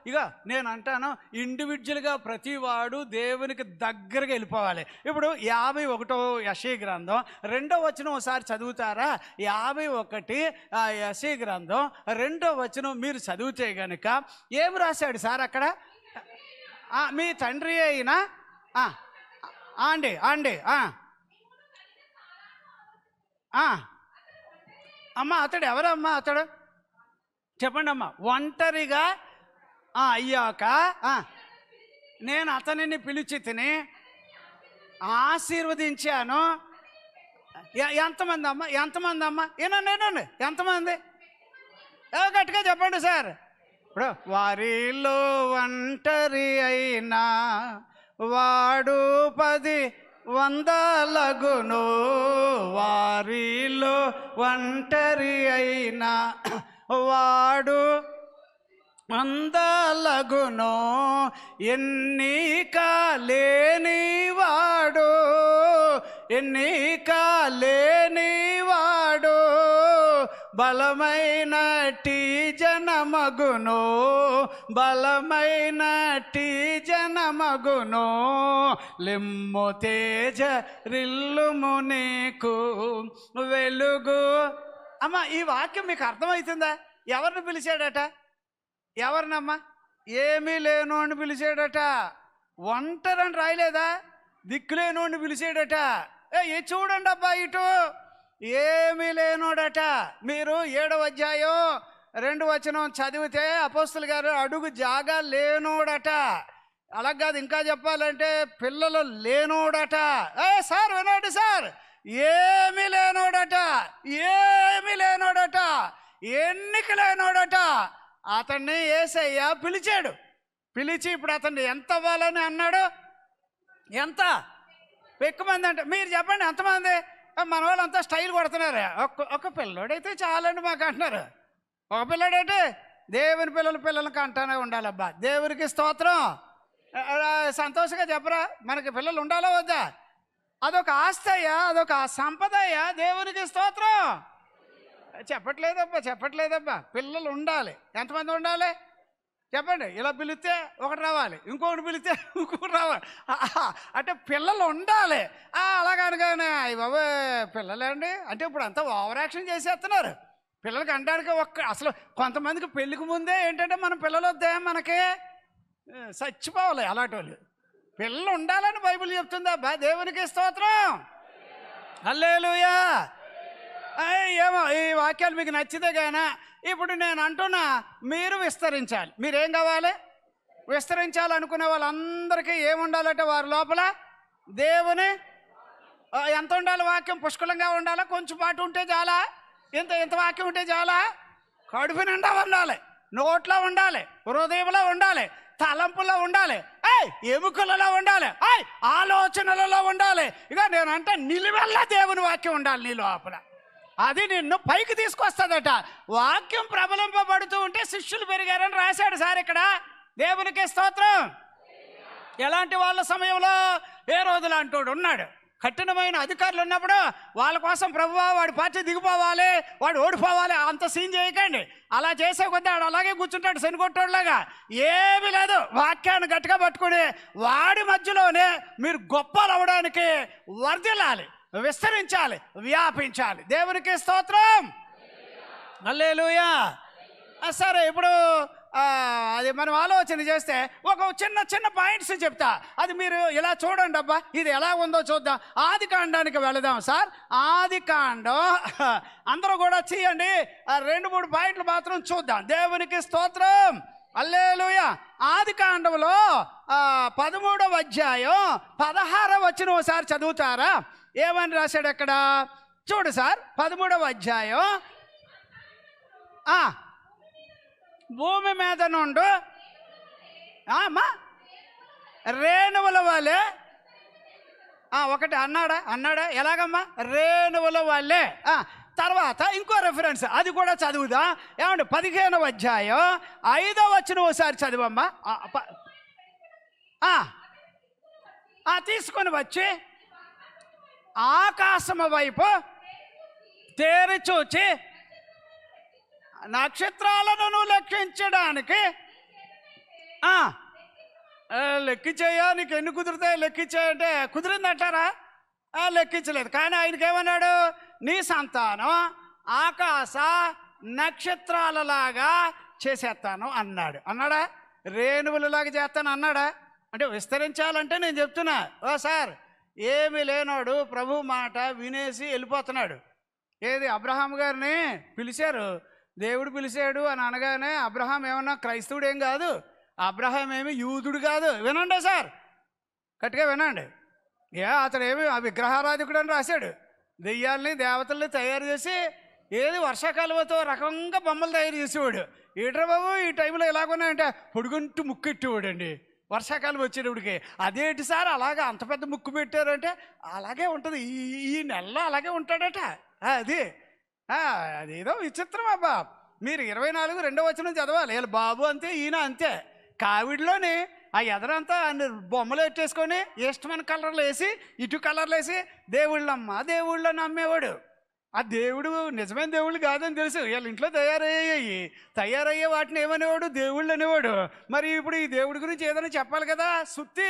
ఇక నేను అంటాను, ఇండివిజువల్గా ప్రతివాడు దేవునికి దగ్గరగా వెళ్ళిపోవాలి. ఇప్పుడు 51వ యెషయా గ్రంథం 2వ వచనం ఒకసారి చదువుతారా? 51 యెషయా గ్రంథం 2వ వచనం మీరు చదివితే గనుక ఏం రాశాడు సార్ అక్కడ? మీ తండ్రి అయినా అండి అమ్మ అతడు ఎవరమ్మా? అతడు చెప్పండి అమ్మా. ఒంటరిగా అయ్యాక నేను అతనిని పిలిచి తిని ఆశీర్వదించాను. ఎంతమంది అమ్మా? ఏనండి ఎంతమంది? గట్టిగా చెప్పండి సార్. ఇప్పుడు వారిలో ఒంటరి అయినా వాడు 10 వందలగును, వారిలో ఒంటరి అయినా వాడు వందలగును, ఎన్నిక లేనివాడు బలమైనటి జనమగును, లిమ్ము తేజ రిల్లుము నీకు వెలుగు. అమ్మ ఈ వాక్యం మీకు అర్థమవుతుందా? ఎవరిని పిలిచాడట? ఎవరినమ్మా? ఏమీ లేనోడిని పిలిచాడట. ఒంటరని రాయలేదా? దిక్కులేనోడిని పిలిచాడట. చూడండి అబ్బా ఇటు, ఏమీ లేనోడట. మీరు 7వ అధ్యాయం 2వ వచనం చదివితే అపోస్తలుల గారు అడుగు జాగా లేనోడట. అలా కాదు, ఇంకా చెప్పాలంటే పిల్లలు లేనోడట. సార్ వినండి సార్, ఏమీ లేనోడట, ఎన్నిక లేనోడట. అతన్ని యేసయ్య పిలిచాడు. పిలిచి ఇప్పుడు అతన్ని ఎంత అవ్వాలని అన్నాడు? ఎంత? ఎక్కువ మంది అంటే మీరు చెప్పండి ఎంతమంది? మన వాళ్ళు అంతా స్టైల్ కొడుతున్నారు. ఒక పిల్లోడైతే చాలండి మాకు అంటున్నారు. ఒక పిల్లోడైతే దేవుని పిల్లలకి అంటానే ఉండాలబ్బా. దేవునికి స్తోత్రం. సంతోషంగా చెప్పరా, మనకి పిల్లలు ఉండాలా వద్దా? అదొక ఆస్తి అయ్యా, అదొక సంపద అయ్యా. దేవునికి స్తోత్రం. చెప్పట్లేదబ్బా. పిల్లలు ఉండాలి. ఎంతమంది ఉండాలి చెప్పండి? ఇలా పిలిస్తే ఒకటి రావాలి, ఇంకొకటి పిలిస్తే ఇంకొకటి రావాలి. అంటే పిల్లలు ఉండాలి. అలాగనగానే అయ్యి బాబు పిల్లలే అండి అంటే ఇప్పుడు అంతా ఓవర్ యాక్షన్ చేసేస్తున్నారు. పిల్లలకి అనడానికి అసలు కొంతమందికి పెళ్ళికి ముందే ఏంటంటే మన పిల్లలు వద్దే మనకి చచ్చిపోవాలి. అలాంటి వాళ్ళు పిల్లలు ఉండాలని బైబిల్ చెప్తుందా? దేవునికి స్తోత్రం. హల్లెలూయా. ఏమో ఈ వాక్యాలు మీకు నచ్చితే గానా ఇప్పుడు నేను అంటున్నా, మీరు విస్తరించాలి. మీరేం కావాలి? విస్తరించాలనుకునే వాళ్ళందరికీ ఏముండాలంటే వారి లోపల దేవుని ఎంత ఉండాలి? వాక్యం పుష్కలంగా ఉండాలా? కొంచెం పాటు ఉంటే చాలా? ఇంత వాక్యం ఉంటే చాలా? కడుపు నిండా ఉండాలి, నోట్లో ఉండాలి, హృదయంలో ఉండాలి, తలంపులో ఉండాలి, ఎముకలలో ఉండాలి, ఆలోచనలలో ఉండాలి. ఇక నేనంటే నిలువెల్లా దేవుని వాక్యం ఉండాలి నీ లోపల. అది నిన్ను పైకి తీసుకొస్తుందట. వాక్యం ప్రబలింపబడుతూ ఉంటే శిష్యులు పెరిగారని రాశాడు సార్ ఇక్కడ. దేవునికి స్తోత్రం. ఎలాంటి వాళ్ళ సమయంలో? ఏ రోజులు అంటోడు ఉన్నాడు, కఠినమైన అధికారులు ఉన్నప్పుడు వాళ్ళ కోసం ప్రభువా వాడి పార్టీ దిగిపోవాలి, వాడు ఓడిపోవాలి అంత సీన్ చేయకండి. అలా చేసే కొద్దీ వాడు అలాగే కూర్చుంటాడు శనికొట్టోళ్ళలాగా. ఏమీ లేదు, వాక్యాన్ని గట్టిగా పట్టుకుని వాడి మధ్యలోనే మీరు గొప్పలు అవ్వడానికి వర్ధిల్లాలి, విస్తరించాలి, వ్యాపించాలి. దేవునికి స్తోత్రం. హల్లెలూయా. సరే, ఇప్పుడు అది మనం ఆలోచన చేస్తే ఒక చిన్న చిన్న పాయింట్స్ చెప్తా, అది మీరు ఇలా చూడండి. అబ్బా ఇది ఎలా ఉందో చూద్దాం. ఆది కాండానికి వెళదాం సార్. ఆది కాండం అందరూ కూడా చేయండి. 2-3 పాయింట్లు మాత్రం చూద్దాం. దేవునికి స్తోత్రం. హల్లెలూయా. ఆది కాండంలో 13వ అధ్యాయం 16వ వచనం ఒకసారి చదువుతారా? ఏమని రాశాడు అక్కడ చూడు సార్. 13వ అధ్యాయం భూమి మీద నుండి అమ్మా రేణువుల వలె ఒకటి అన్నాడా ఎలాగమ్మా? రేణువుల వలె. తర్వాత ఇంకో రెఫరెన్స్ అది కూడా చదువుదా ఏమండి? 15వ అధ్యాయం 5వ వచనం ఒకసారి చదువమ్మా. తీసుకొని వచ్చి ఆకాశము వైపు తేరి చూచి నక్షత్రాలను లెక్కించడానికి లెక్కించేయా, నీకు ఎన్ని కుదురుతాయి లెక్కించాయంటే కుదిరిందంటారా? లెక్కించలేదు. కానీ ఆయనకి ఏమన్నాడు? నీ సంతానం ఆకాశ నక్షత్రాలలాగా చేసేస్తాను అన్నాడా? రేణువులలాగా చేస్తాను అన్నాడా? అంటే విస్తరించాలంటే నేను చెప్తున్నా. సార్ ఏమీ లేనాడు ప్రభు మాట వినేసి వెళ్ళిపోతున్నాడు. ఏది అబ్రహాం గారిని పిలిచారు, దేవుడు పిలిచాడు అని అనగానే అబ్రహాం ఏమన్నా క్రైస్తవుడు ఏం కాదు, అబ్రహాం ఏమి యూదుడు కాదు. వినండి సార్, గట్టిగా వినండి. అతడు ఏమి విగ్రహారాధికుడు అని రాశాడు. దెయ్యాల్ని దేవతల్ని తయారు చేసి ఏది వర్షాకాలంతో రకంగా బొమ్మలు తయారు చేసేవాడు. ఏట్రా బాబు ఈ టైంలో ఎలాగున్నాయంటే పొడుగుంటూ ముక్కు ఎట్టేవాడు అండి వర్షాకాలం వచ్చేటప్పటికి. అదేంటి సార్ అలాగా అంత పెద్ద ముక్కు పెట్టారంటే అలాగే ఉంటుంది, ఈ నెలలో అలాగే ఉంటాడట. అదేదో విచిత్రం అబ్బా. మీరు 24 వచనం చదవాలి. వీళ్ళు బాబు అంతే, ఈయన అంతే. కావిడిలోని ఆ ఎదరంతా అన్ని బొమ్మలు పెట్టేసుకొని ఇష్టమైన కలర్లు వేసి ఇటు కలర్లు వేసి దేవుళ్ళని నమ్మేవాడు. ఆ దేవుడు నిజమైన దేవుళ్ళు కాదని తెలుసు. వీళ్ళ ఇంట్లో తయారయ్యే వాటిని ఏమనేవాడు? దేవుళ్ళు అనేవాడు. మరి ఇప్పుడు ఈ దేవుడి గురించి ఏదైనా చెప్పాలి కదా, సుత్తి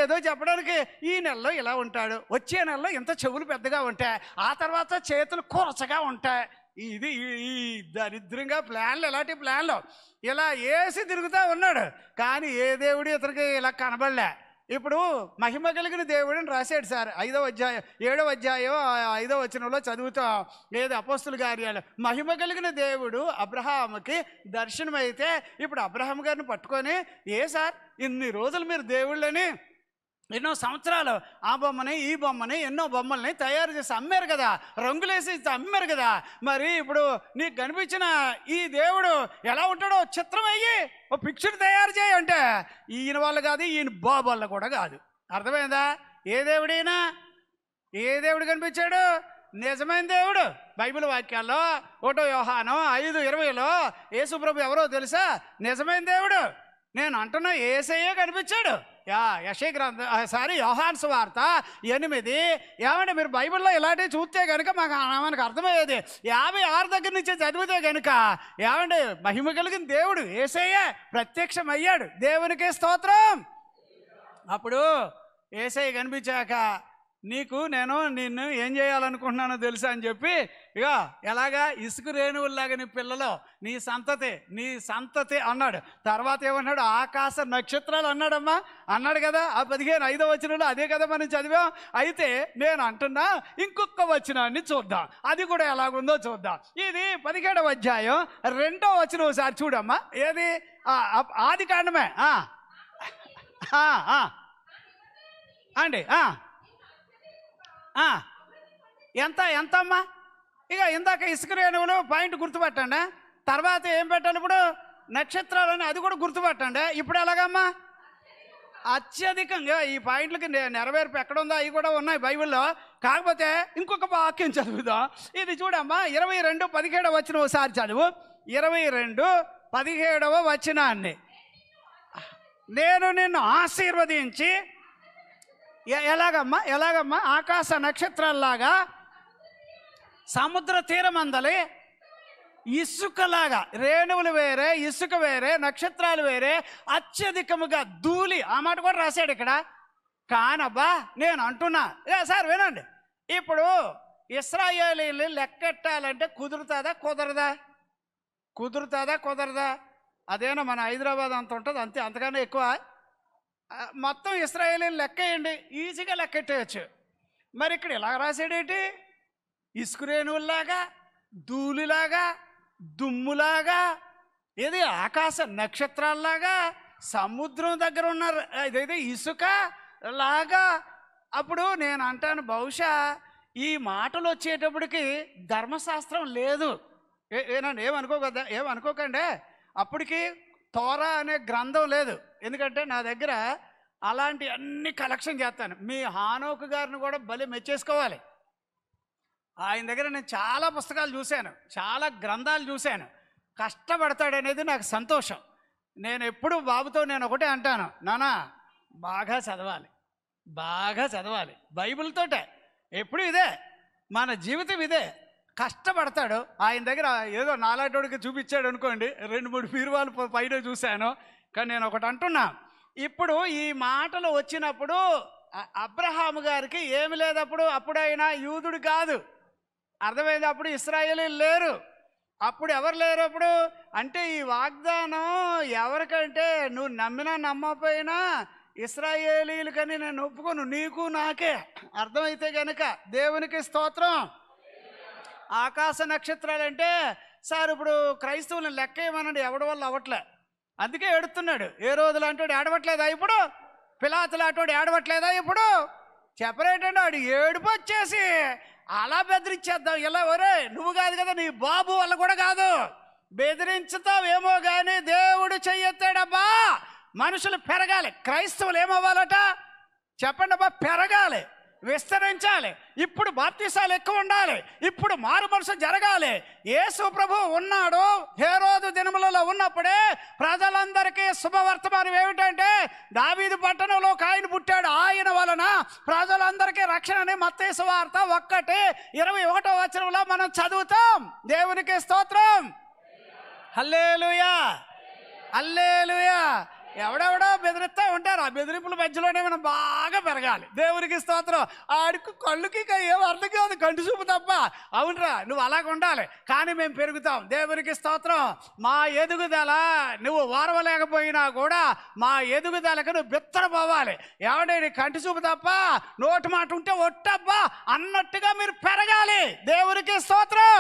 ఏదో చెప్పడానికి ఈ నెలలో ఇలా ఉంటాడు, వచ్చే నెలలో ఇంత చెవులు పెద్దగా ఉంటాయి, ఆ తర్వాత చేతులు కూరచగా ఉంటాయి. ఇది ఈ దరిద్రంగా ప్లాన్లు, ఎలాంటి ప్లాన్లు ఇలా వేసి తిరుగుతూ ఉన్నాడు. కానీ ఏ దేవుడు ఇతనికి ఇలా కనబడలే. ఇప్పుడు మహిమ కలిగిన దేవుడిని రాశాడు సార్. 7వ అధ్యాయం 5వ వచనంలో చదువుతాం. లేదు అపోస్తుల కార్యాలు. మహిమ కలిగిన దేవుడు అబ్రహాముకి దర్శనమైతే ఇప్పుడు అబ్రహాం గారిని పట్టుకొని, సార్ ఇన్ని రోజులు మీరు దేవుళ్ళని ఎన్నో సంవత్సరాలు ఆ బొమ్మని ఈ బొమ్మని ఎన్నో బొమ్మల్ని తయారు చేసి అమ్మారు కదా, రంగులేసి అమ్మారు కదా, మరి ఇప్పుడు నీకు కనిపించిన ఈ దేవుడు ఎలా ఉంటాడో చిత్రం అయ్యి ఓ పిక్చర్ తయారు చేయి అంటే ఈయన వాళ్ళు కాదు, ఈయన బాబు వాళ్ళు కూడా కాదు. అర్థమైందా? ఏ దేవుడు కనిపించాడు? నిజమైన దేవుడు. బైబిల్ వాక్యాల్లో 1 యోహాను 5:20లో యేసుప్రభు ఎవరో తెలుసా? నిజమైన దేవుడు. నేను అంటున్నా యేసయ్యే కనిపించాడు. యోహాను సువార్త 8. ఏమంటే మీరు బైబిల్లో ఇలాంటివి చూస్తే కనుక మనకు అర్థమయ్యేది. 56 దగ్గర నుంచి చదివితే కనుక ఏమంటే మహిమ కలిగిన దేవుడు యేసయ్యే ప్రత్యక్షమయ్యాడు. దేవునికే స్తోత్రం. అప్పుడు యేసయ్య కనిపించాక నిన్ను ఏం చేయాలనుకుంటున్నానో తెలుసా అని చెప్పి ఇక ఎలాగా ఇసుక రేణువుల్లాగా నీ పిల్లలు నీ సంతతి అన్నాడు. తర్వాత ఏమన్నాడు? ఆకాశ నక్షత్రాలు అన్నాడు కదా. ఆ 15వ వచనంలో అదే కదా మనం చదివాం. అయితే నేను అంటున్నా ఇంకొక వచనాన్ని చూద్దాం, అది కూడా ఎలాగుందో చూద్దాం. ఇది 17వ అధ్యాయం 2వ వచనం ఒకసారి చూడమ్మా. ఏది? ఆది కాండమే అండి. ఎంతమ్మా? ఇక ఇందాక ఇసుక రేణువులు పాయింట్ గుర్తుపట్టండి. తర్వాత ఏం పెట్టాలి? ఇప్పుడు నక్షత్రాలని అది కూడా గుర్తుపట్టండి. ఇప్పుడు ఎలాగమ్మా? అత్యధికంగా ఈ పాయింట్లకి నెరవేర్పు ఎక్కడుందో అవి కూడా ఉన్నాయి బైబిల్లో. కాకపోతే ఇంకొక వాక్యం చదువుదాం. ఇది చూడమ్మా. 22:17 వచనం ఒకసారి చదువు. 22:17 వచనాన్ని. నేను నిన్ను ఆశీర్వదించి ఎలాగమ్మా ఆకాశ నక్షత్రాల్లాగా సముద్ర తీరమందలి ఇసుకలాగా, రేణువులు వేరే, ఇసుక వేరే, నక్షత్రాలు వేరే, అత్యధికముగా ధూళి, ఆ మాట కూడా రాశాడు ఇక్కడ. కానబ్బా నేను అంటున్నా, సార్ వినండి, ఇప్పుడు ఇశ్రాయేలీలు లెక్కెట్టాలంటే కుదురుతుందా? అదేనా మన హైదరాబాద్ అంత ఉంటుంది అంతే, అంతకన్నా ఎక్కువ. మొత్తం ఇశ్రాయేలీలు లెక్కేయండి, ఈజీగా లెక్కెట్టేయచ్చు. మరి ఇక్కడ ఇలా రాశాడేంటి? ఇసుక రేణువుల్లాగా, ధూళిలాగా, దుమ్ములాగా, ఇది ఆకాశ నక్షత్రాల్లాగా, సముద్రం దగ్గర ఉన్న ఇదైతే ఇసుక లాగా. అప్పుడు నేను అంటాను, బహుశా ఈ మాటలు వచ్చేటప్పటికి ధర్మశాస్త్రం లేదు. ఏనండి, ఏమనుకోకండి, అప్పటికి తోరా అనే గ్రంథం లేదు. ఎందుకంటే నా దగ్గర అలాంటి అన్ని కలెక్షన్ చేస్తాను. మీ హానోకు గారిని కూడా భలే మెచ్చేసుకోవాలి. ఆయన దగ్గర నేను చాలా పుస్తకాలు చూశాను, చాలా గ్రంథాలు చూశాను. కష్టపడతాడనేది నాకు సంతోషం. నేను ఎప్పుడు బాబుతో నేను ఒకటే అంటాను, నానా బాగా చదవాలి బైబిల్తోటే. ఎప్పుడు ఇదే మన జీవితం, ఇదే. కష్టపడతాడు. ఆయన దగ్గర ఏదో నాలాటోడికి చూపించాడు అనుకోండి, 2-3 బీరువాలు పైన చూశాను. కానీ నేను ఒకటి అంటున్నా, ఇప్పుడు ఈ మాటలు వచ్చినప్పుడు అబ్రహాము గారికి ఏమి లేదప్పుడు, అప్పుడైనా యూదుడు కాదు, అర్థమైంది. అప్పుడు ఇశ్రాయేలీలు లేరు. అప్పుడు ఎవరు లేరు అప్పుడు అంటే ఈ వాగ్దానం ఎవరికంటే నువ్వు నమ్మినా నమ్మకపోయినా ఇశ్రాయేలీలకని నేను ఒప్పుకోను, నీకు నాకే. అర్థమైతే కనుక దేవునికి స్తోత్రం. ఆకాశ నక్షత్రాలు అంటే సార్ ఇప్పుడు క్రైస్తవులను లెక్కేయమనండి, ఎవడి వల్ల అవ్వట్లే, అందుకే ఏడుతున్నాడు. ఏ రోజులు అంటాడు ఏడవట్లేదా ఇప్పుడు? పిలాతులు అంటాడు ఏడవట్లేదా ఇప్పుడు? చెప్పరేటండి, వాడు ఏడుపు వచ్చేసి అలా బెదిరించేద్దాం. ఇలా ఒరే నువ్వు కాదు కదా, నీ బాబు వల్ల కూడా కాదు, బెదిరించుతావేమో కానీ దేవుడు చెయ్యెత్తాడబ్బా. మనుషులు పెరగాలి, క్రైస్తవులు ఏమవ్వాలట చెప్పండి అబ్బా, పెరగాలి, విస్తరించాలి. ఇప్పుడు బాప్తీసాలు ఎక్కువ ఉండాలి, ఇప్పుడు మారు మనసు జరగాలి. యేసు ప్రభు ఉన్నాడు. హేరోదు దినములలో ఉన్నప్పుడే ప్రజలందరికీ శుభవర్తమానం ఏమిటంటే దావీదు పట్టణంలో ఒక ఆయన పుట్టాడు, ఆయన వలన ప్రజలందరికీ రక్షణ అని మత్తయి సువార్త 1:21 వచనంలో మనం చదువుతాం. దేవునికి స్తోత్రం. హల్లెలూయా, హల్లెలూయా. ఎవడెవడో బెదిరిస్తూ ఉంటారు, ఆ బెదిరింపుల మధ్యలోనే మనం బాగా పెరగాలి. దేవునికి స్తోత్రం. ఆడికి కళ్ళుకి ఏం అర్థం కాదు, కంటి చూపు తప్ప. అవునరా, నువ్వు అలాగ ఉండాలి, కానీ మేము పెరుగుతాం. దేవునికి స్తోత్రం. మా ఎదుగుదల నువ్వు ఓర్వలేకపోయినా కూడా మా ఎదుగుదలకు నువ్వు బిత్తరపోవాలి. ఎవడైనా కంటి చూపు తప్ప నోటి మాట ఉంటే ఒట్టబ్బా అన్నట్టుగా మీరు పెరగాలి. దేవునికి స్తోత్రం.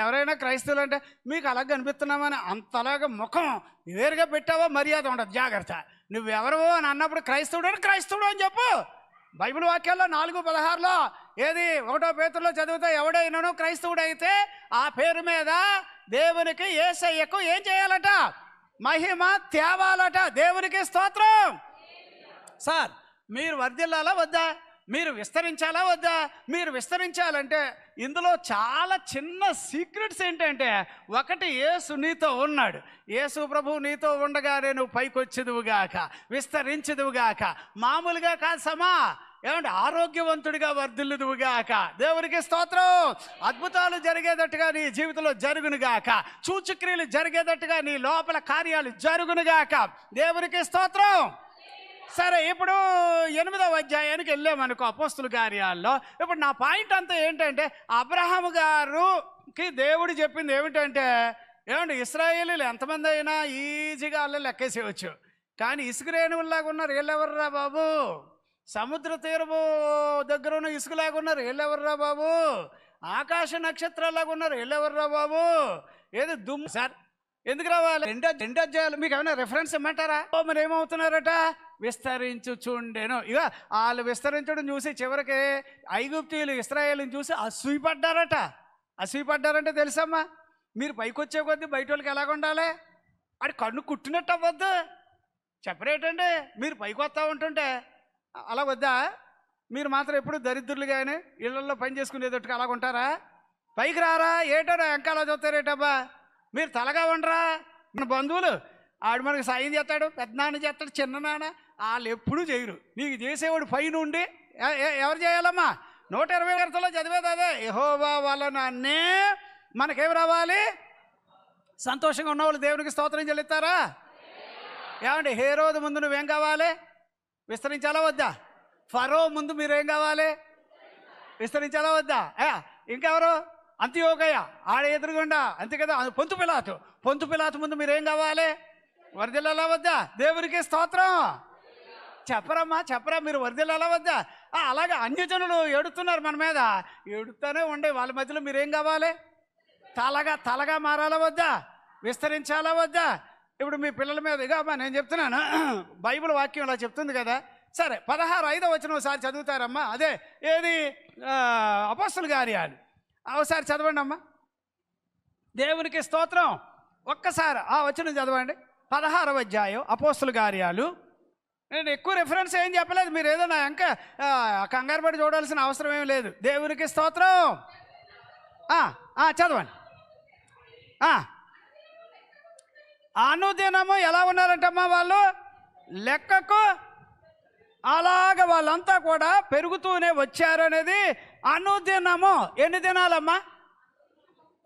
ఎవరైనా క్రైస్తవులు అంటే మీకు అలాగ కనిపిస్తున్నామని అంతలాగా ముఖం వేరుగా పెట్టావో మర్యాద ఉండదు, జాగ్రత్త. నువ్వెవరో అని అన్నప్పుడు క్రైస్తవుడు అని చెప్పు. బైబిల్ వాక్యాల్లో 4:16 ఏది 1 పేతురులో చదివితే ఎవడైనానో క్రైస్తవుడు అయితే ఆ పేరు మీద దేవునికి యేసయ్యకు ఏం చేయాలట? మహిమ తేవాలట. దేవునికి స్తోత్రం. సార్ మీరు వర్ధిల్లాలా వద్దా? మీరు విస్తరించాలా వద్దా? మీరు విస్తరించాలంటే ఇందులో చాలా చిన్న సీక్రెట్స్ ఏంటంటే, ఒకటి యేసు నీతో ఉన్నాడు. యేసు ప్రభు నీతో ఉండగానే నువ్వు పైకొచ్చేదువుగాక, విస్తరించేదువుగాక. మామూలుగా కాదు సమా, ఏమంటే ఆరోగ్యవంతుడిగా వర్ధిల్లుదువుగాక. దేవునికి స్తోత్రం. అద్భుతాలు జరిగేటట్టుగా నీ జీవితంలో జరుగునుగాక, సూచక్రియలు జరిగేటట్టుగా నీ లోపల కార్యాలు జరుగునుగాక. దేవునికి స్తోత్రం. సరే, ఇప్పుడు 8వ అధ్యాయానికి వెళ్ళామనుకో అపోస్తుల కార్యాల్లో. ఇప్పుడు నా పాయింట్ అంతా ఏంటంటే, అబ్రహాము గారికి దేవుడు చెప్పింది ఏమిటంటే, ఏమంటే ఇశ్రాయేలీలు ఎంతమంది అయినా ఈజీగా వాళ్ళు లెక్కేసేయచ్చు, కానీ ఇసుక రేణువుల్లాగా ఉన్నారు వీళ్ళెవర్రా బాబు, సముద్ర తీరము దగ్గర ఉన్న ఇసుకలాగా ఉన్నారు వీళ్ళెవర్రా బాబు, ఆకాశ నక్షత్రాలాగా ఉన్నారు వీళ్ళెవర్రా బాబు, ఏది దుమ్ము. సార్ ఎందుకు రావాలి? 2 అధ్యాయాలు మీకు ఏమైనా రెఫరెన్స్ ఇమ్మంటారా? మరి ఏమవుతున్నారట? విస్తరించుచుండెను. ఇక వాళ్ళు విస్తరించడం చూసి చివరికి ఐగుప్తీయులు ఇశ్రాయేలుని చూసి అసూయపడ్డారట. అసూయపడ్డారంటే తెలుసమ్మా, మీరు పైకి వచ్చే కొద్దీ బయట వాళ్ళకి ఎలాగ ఉండాలి? అది కన్ను కుట్టినట్టు అవ్వద్దు. చెప్పరేటండి, మీరు పైకి వస్తూ ఉంటుంటే అలా వద్దా? మీరు మాత్రం ఎప్పుడు దరిద్రులు కానీ ఇళ్లలో పని చేసుకునేటట్టుగా అలాగ ఉంటారా? పైకి రారా? ఏటో వెంకాల చూస్తారేటబ్బా, మీరు తలగా ఉండరా? మన బంధువులు ఆడు మనకు సాయం చేస్తాడు, పెద్దనాన్న చేస్తాడు, చిన్ననాన్న వాళ్ళు ఎప్పుడూ చేయరు. నీకు చేసేవాడు పైనుండి ఎవరు చేయాలమ్మా? 120 గంటల్లో చదివేది అదే, యెహోవా వలననే మనకేం రావాలి? సంతోషంగా ఉన్నవాళ్ళు దేవునికి స్తోత్రం చెల్లిస్తారా? ఏమండి, హేరోదు ముందు నువ్వేం కావాలి? విస్తరించాలా వద్దా? ఫరో ముందు మీరేం కావాలి? విస్తరించాలా వద్దా? ఇంకెవరు? అంత్యోకయ్య ఆడ ఎదురుగుండా అంతే కదా. పొంతు పిలాతు ముందు మీరేం కావాలి? వర్ధిల్లాలా వద్దా? దేవునికి స్తోత్రం చెప్పరా మీరు వర్ధిల్లాలా వద్దా? అలాగే అన్యజనులు ఏడుతున్నారు మన మీద, ఏడుతూనే ఉండే వాళ్ళ మధ్యలో మీరేం కావాలి? తలగా మారాలా వద్దా? విస్తరించాలా వద్దా? ఇప్పుడు మీ పిల్లల మీద ఇక అమ్మా నేను చెప్తున్నాను, బైబిల్ వాక్యం ఇలా చెప్తుంది కదా. సరే 16:5 వచనం ఒకసారి చదువుతారమ్మా. అదే ఏది? అపోస్తల కార్యాలు ఒకసారి చదవండి అమ్మా. దేవునికి స్తోత్రం. ఒక్కసారి ఆ వచనం చదవండి. 16వ అధ్యాయం అపోస్తల కార్యాలు. నేను ఎక్కువ రెఫరెన్స్ ఏం చెప్పలేదు, మీరు ఏదో నా ఇంకా కంగారు పడి చూడాల్సిన అవసరం ఏం లేదు. దేవునికి స్తోత్రం. చదవండి. అనుదినము ఎలా ఉన్నారంటమ్మా వాళ్ళు? లెక్కకు అలాగ వాళ్ళంతా కూడా పెరుగుతూనే వచ్చారనేది అనుదినము. ఎన్ని దినాలమ్మా?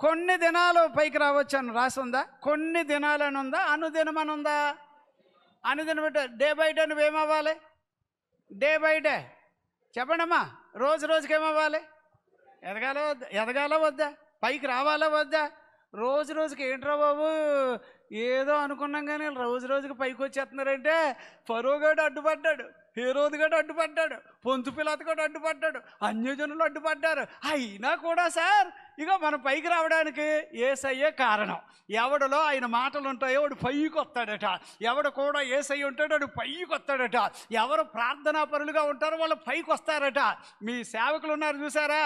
కొన్ని దినాలు పైకి రావచ్చు అని రాసి ఉందా? కొన్ని దినాలని ఉందా? అనుదినం అని ఉందా? అనుదినం డే బై డే నువ్వేమవ్వాలి? డే బై డే చెప్పండి అమ్మా. రోజుకి ఏమవ్వాలి? ఎదగాల వద్దా? పైకి రావాలా వద్దా? రోజుకి ఏంట్రా బాబు ఏదో అనుకున్నాం కానీ రోజుకి పైకి వచ్చేస్తున్నారంటే, ఫరో గడు అడ్డుపడ్డాడు, హేరోదు గడు అడ్డుపడ్డాడు, పొంతు పిలాతు గడు అడ్డుపడ్డాడు, అన్యజనులు అడ్డుపడ్డారు. అయినా కూడా సార్ ఇక మనం పైకి రావడానికి యేసయ్యే కారణం. ఎవడిలో ఆయన మాటలు ఉంటాయో వాడు పైకి వస్తాడట, ఎవడు కూడా యేసయ్య ఉంటాడో వాడు పైకి వస్తాడట, ఎవరు ప్రార్థనా పరులుగా ఉంటారో వాళ్ళు పైకి వస్తారట. మీ సేవకులు ఉన్నారు చూసారా,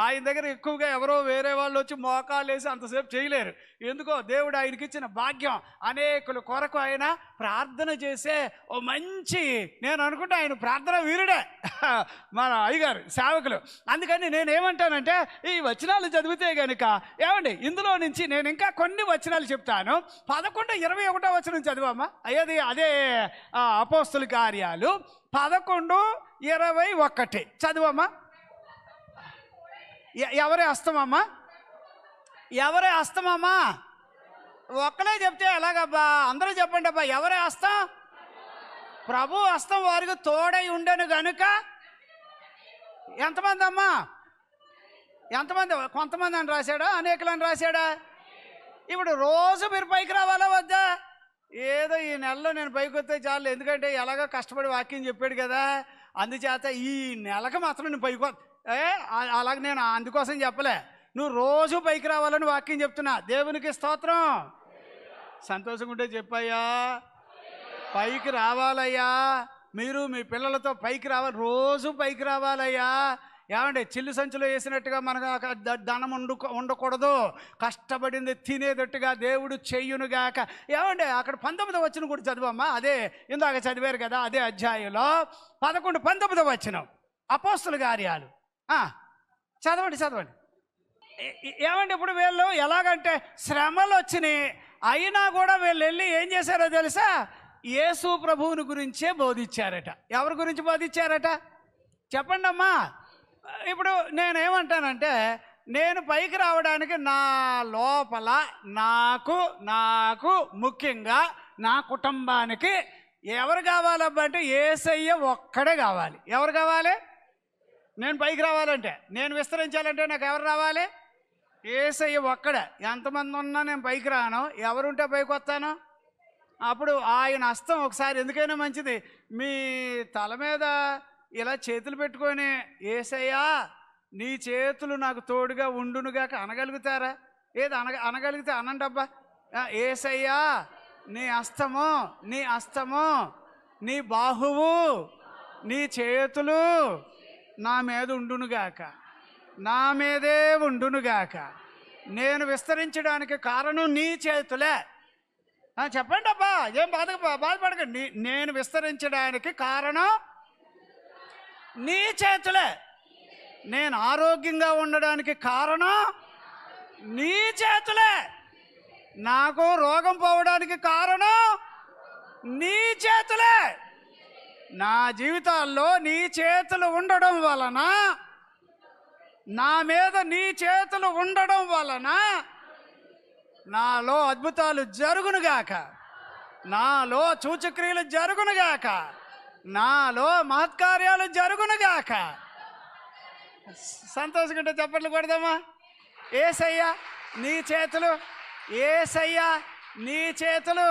ఆయన దగ్గర ఎక్కువగా ఎవరో వేరే వాళ్ళు వచ్చి మోకాలు వేసి అంతసేపు చేయలేరు. ఎందుకో దేవుడు ఆయనకి ఇచ్చిన భాగ్యం. అనేకుల కొరకు ఆయన ప్రార్థన చేసే ఓ మంచి, నేను అనుకుంటే ఆయన ప్రార్థన వీరుడే మన అయ్యగారు సేవకులు. అందుకని నేనేమంటానంటే ఈ వచనాలు చదివితే కనుక ఏమండి, ఇందులో నుంచి నేను ఇంకా కొన్ని వచనాలు చెప్తాను. 11:21 వచనం చదివమ్మా. అదే అపోస్తల కార్యాలు 11:21 చదివమ్మా. ఎవరే హస్తమమ్మా? ఒక్కలే చెప్తే ఎలాగబ్బా? అందరూ చెప్పండి అబ్బా. ఎవరే హస్తం? ప్రభు హస్తం వారికి తోడై ఉండను గనుక. ఎంతమంది అమ్మా? ఎంతమంది? కొంతమంది అని రాశాడా, అనేకులని రాశాడా? ఇప్పుడు రోజు మీరు పైకి రావాలా వద్దా? ఏదో ఈ నెలలో నేను పైకి వస్తే చాలు, ఎందుకంటే ఎలాగో కష్టపడి వాక్యం చెప్పాడు కదా, అందుచేత ఈ నెలకు మాత్రం నేను పైకి అలాగే నేను అందుకోసం చెప్పలే, నువ్వు రోజు పైకి రావాలని వాక్యం చెప్తున్నా. దేవునికి స్తోత్రం. సంతోషంగా ఉంటే చెప్పయ్యా, పైకి రావాలయ్యా. మీరు మీ పిల్లలతో పైకి రావాలి, రోజు పైకి రావాలయ్యా. ఏమంటే చిల్లు సంచులో వేసినట్టుగా మనకు ధనం ఉండకూడదు, కష్టపడింది తినేటట్టుగా దేవుడు చెయ్యునుగాక. ఏమంటే అక్కడ 19వ వచనం కూడా చదివమ్మా. అదే ఇందాక చదివారు కదా, అదే అధ్యాయంలో 11-19 వచనం అపోస్తల కార్యాలు. చదవండి. ఏమంటే ఇప్పుడు వీళ్ళు ఎలాగంటే శ్రమలు వచ్చినాయి, అయినా కూడా వీళ్ళు వెళ్ళి ఏం చేశారో తెలుసా? యేసు ప్రభువుని గురించే బోధించారట. ఎవరి గురించి బోధించారట చెప్పండి అమ్మా. ఇప్పుడు నేనేమంటానంటే, నేను పైకి రావడానికి నా లోపల నాకు ముఖ్యంగా నా కుటుంబానికి ఎవరు కావాలబ్బా అంటే యేసయ్య ఒక్కడే కావాలి. ఎవరు కావాలి? నేను పైకి రావాలంటే, నేను విస్తరించాలంటే నాకు ఎవరు రావాలి? యేసయ్య ఒక్కడే. ఎంతమంది ఉన్నా నేను పైకి రాను, ఎవరుంటే పైకి వస్తాను? అప్పుడు ఆయన హస్తం ఒకసారి ఎందుకైనా మంచిది, మీ తల మీద ఇలా చేతులు పెట్టుకొని యేసయ్యా నీ చేతులు నాకు తోడుగా ఉండునుగాక అనగలుగుతారా? ఏది అనగలిగితే అనండి అబ్బా. యేసయ్యా నీ హస్తము నీ బాహువు నీ చేతులు నా మీద ఉండునుగాక, నా మీదే ఉండునుగాక. నేను విస్తరించడానికి కారణం నీ చేతులే. చెప్పండి అబ్బా, ఏం బాధపడకండి. నేను విస్తరించడానికి కారణం నీ చేతులే. నేను ఆరోగ్యంగా ఉండడానికి కారణం నీ చేతులే. నాకు రోగం పోవడానికి కారణం నీ చేతులే. నా జీవితాల్లో నీ చేతులు ఉండడం వలన, నా మీద నీ చేతులు ఉండడం వలన నాలో అద్భుతాలు జరుగునుగాక, నాలో సూచక్రియలు జరుగునుగాక, నాలో మహత్కార్యాలు జరుగునుగాక. సంతోషంగా చప్పట్లు కొడదామా? యేసయ్యా నీ చేతులు, యేసయ్యా నీ చేతులు,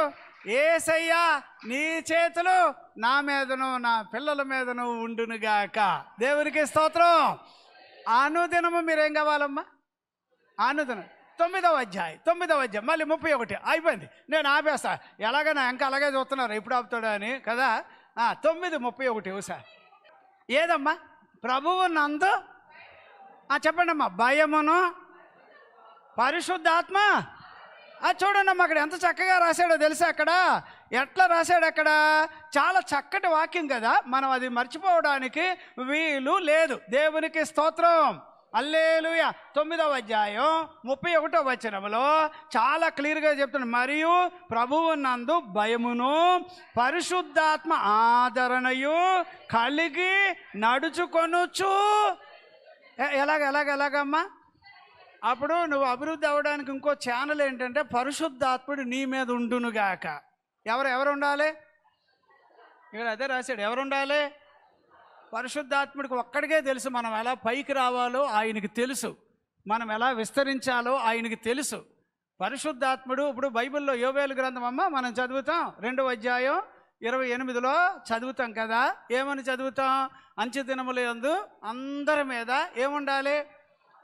యేసయ్యా నీ చేతులు నా మీదను నా పిల్లల మీదను ఉండునుగాక. దేవునికి స్తోత్రం. అనుదినము మీరేం కావాలమ్మా? అనుదినం 9వ అధ్యాయం మళ్ళీ 31 అయిపోయింది. నేను ఆపేస్తా, ఎలాగైనా ఇంకా అలాగే చూస్తున్నారు ఎప్పుడు ఆపుతాడు అని కదా. 9:31 సార్. ఏదమ్మా? ప్రభువు నందు చెప్పండి అమ్మా. భయమును పరిశుద్ధాత్మ. చూడండి అమ్మా, అక్కడ ఎంత చక్కగా రాశాడో తెలుసా? అక్కడ ఎట్లా రాశాడు? అక్కడ చాలా చక్కటి వాక్యం కదా, మనం అది మర్చిపోవడానికి వీలు లేదు. దేవునికి స్తోత్రం. హల్లెలూయా. 9వ అధ్యాయం 31వ వచనంలో చాలా క్లియర్గా చెప్తున్నాడు. మరియు ప్రభువు నందు భయమును పరిశుద్ధాత్మ ఆదరణయు కలిగి నడుచుకొనుచు. ఎలాగమ్మా? అప్పుడు నువ్వు అభివృద్ధి అవ్వడానికి ఇంకో ఛానల్ ఏంటంటే పరిశుద్ధాత్ముడు నీ మీద ఉండునుగాక. ఎవరు ఉండాలి? ఇక్కడ అదే రాశాడు. ఎవరు ఉండాలి? పరిశుద్ధాత్ముడికి ఒక్కడికే తెలుసు మనం ఎలా పైకి రావాలో ఆయనకి తెలుసు, మనం ఎలా విస్తరించాలో ఆయనకి తెలుసు. పరిశుద్ధాత్ముడు ఇప్పుడు బైబిల్లో యోవేలు గ్రంథం అమ్మ మనం చదువుతాం, 2వ అధ్యాయం 28లో చదువుతాం కదా. ఏమని చదువుతాం? అంచె దినముల యందు అందరి మీద ఏముండాలి?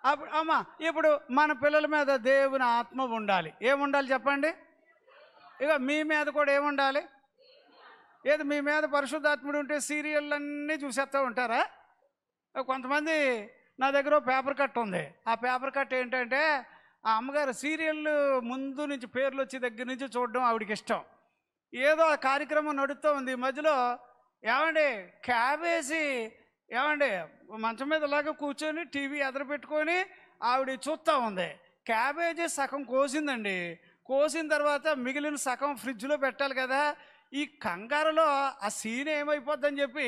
అప్పుడు అమ్మ ఇప్పుడు మన పిల్లల మీద దేవుని ఆత్మ ఉండాలి. ఏముండాలి చెప్పండి? ఇక మీ మీద కూడా ఏముండాలి? ఏది మీ మీద పరిశుద్ధాత్ముడు ఉంటే సీరియళ్ళన్నీ చూసేస్తూ ఉంటారా? కొంతమంది నా దగ్గర పేపర్ కట్ ఉంది. ఆ పేపర్ కట్ ఏంటంటే ఆ అమ్మగారు సీరియల్ ముందు నుంచి పేర్లు వచ్చి దగ్గర నుంచి చూడడం ఆవిడకి ఇష్టం. ఏదో ఆ కార్యక్రమం నడుస్తూ ఉంది, మధ్యలో ఏమండి క్యాబేజీ ఏమండి మంచం మీద ఇలాగ కూర్చొని టీవీ ఎదురు పెట్టుకొని ఆవిడ చూస్తూ ఉంది. క్యాబేజీ సగం కోసిందండి. కోసిన తర్వాత మిగిలిన సగం ఫ్రిడ్జ్లో పెట్టాలి కదా. ఈ కంగారులో ఆ సీన్ ఏమైపోద్దని చెప్పి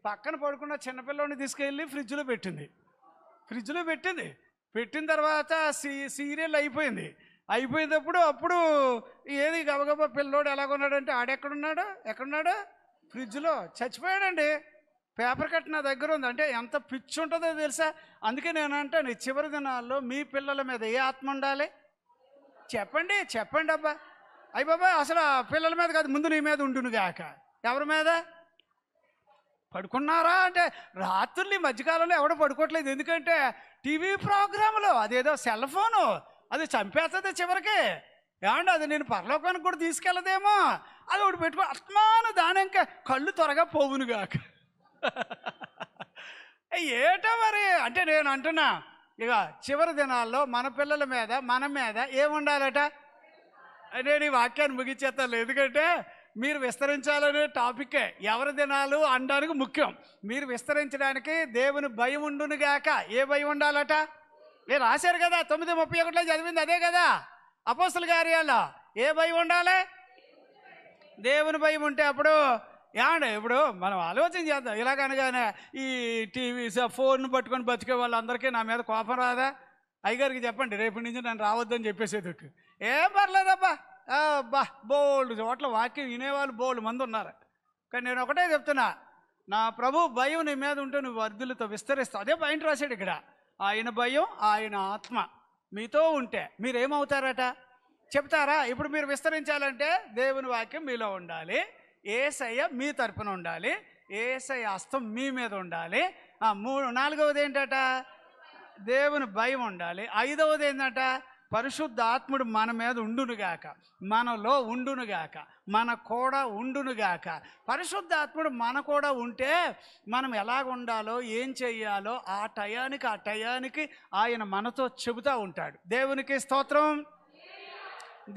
పక్కన పడుకున్న చిన్నపిల్లని తీసుకెళ్ళి ఫ్రిడ్జ్లో పెట్టింది. పెట్టిన తర్వాత సీరియల్ అయిపోయినప్పుడు అప్పుడు ఏది గబగబా పిల్లోడు ఎలాగున్నాడంటే ఎక్కడున్నాడు? ఫ్రిడ్జ్లో చచ్చిపోయాడండి. పేపర్ కట్ నా దగ్గర ఉంది. అంటే ఎంత పిచ్చి ఉంటుందో తెలుసా? అందుకే నేను అంటాను, చివరి దినాల్లో మీ పిల్లల మీద ఏ ఆత్మ ఉండాలి? చెప్పండి అబ్బా. అయ్యి బాబా, అసలు పిల్లల మీద కాదు, ముందు నీ మీద ఉండునుగాక. ఎవరి మీద? పడుకున్నారా అంటే రాత్రులు ఈ మధ్యకాలంలో ఎవడో పడుకోవట్లేదు. ఎందుకంటే టీవీ ప్రోగ్రాంలో అదేదో సెల్ ఫోను అది చంపేస్తుంది చివరికి. ఏమంటే అది నేను పరలోకానికి కూడా తీసుకెళ్ళదేమో. అది ఒకటి పెట్టుకో ఆత్మాను దాని ఇంకా కళ్ళు త్వరగా పోవునుగాక. ఏటో మరి అంటే నేను అంటున్నా, ఇక చివరి దినాల్లో మన పిల్లల మీద మన మీద ఏముండాలట? నేను ఈ వాక్యాన్ని ముగించేస్తాను, ఎందుకంటే మీరు విస్తరించాలనే టాపికే ఎవరి దినాలు అనడానికి ముఖ్యం. మీరు విస్తరించడానికి దేవుని భయం ఉండునుగాక. ఏ భయం ఉండాలట? నేను రాశారు కదా, 9:31 చదివింది అదే కదా అపోస్తల కార్యాల్లో. ఏ భయం ఉండాలి? దేవుని భయం ఉంటే అప్పుడు ఏమండి ఇప్పుడు మనం ఆలోచన చేద్దాం. ఇలాగనగానే ఈ టీవీ ఫోన్ పట్టుకొని బతికే వాళ్ళందరికీ నా మీద కోపం రాదా? అయ్యగారికి చెప్పండి రేపటి నుంచి నన్ను రావద్దని చెప్పేసేదట్టు. ఏం పర్లేదబ్బా, అబ్బా బోల్డ్ చోట్ల వాక్యం వినేవాళ్ళు బోల్డ్ మంది ఉన్నారు. కానీ నేను ఒకటే చెప్తున్నా, నా ప్రభు భయం నీ మీద ఉంటే నువ్వు వర్ధులతో విస్తరిస్తావు. అదే పాయింట్ రాశాడు ఇక్కడ. ఆయన భయం, ఆయన ఆత్మ మీతో ఉంటే మీరేమవుతారట చెప్తారా? ఇప్పుడు మీరు విస్తరించాలంటే దేవుని వాక్యం మీలో ఉండాలి, యేసయ్య మీ తరపున ఉండాలి, యేసయ్య హస్తం మీ మీద ఉండాలి. 4వది ఏంటట? దేవుని భయం ఉండాలి. 5వది ఏంటంట? పరిశుద్ధ ఆత్ముడు మన మీద ఉండునుగాక, మనలో ఉండునుగాక, మన కూడా ఉండునుగాక. పరిశుద్ధ ఆత్ముడు మన కూడా ఉంటే మనం ఎలాగ ఉండాలో ఏం చెయ్యాలో ఆ టయానికి ఆయన మనతో చెబుతూ ఉంటాడు. దేవునికి స్తోత్రం.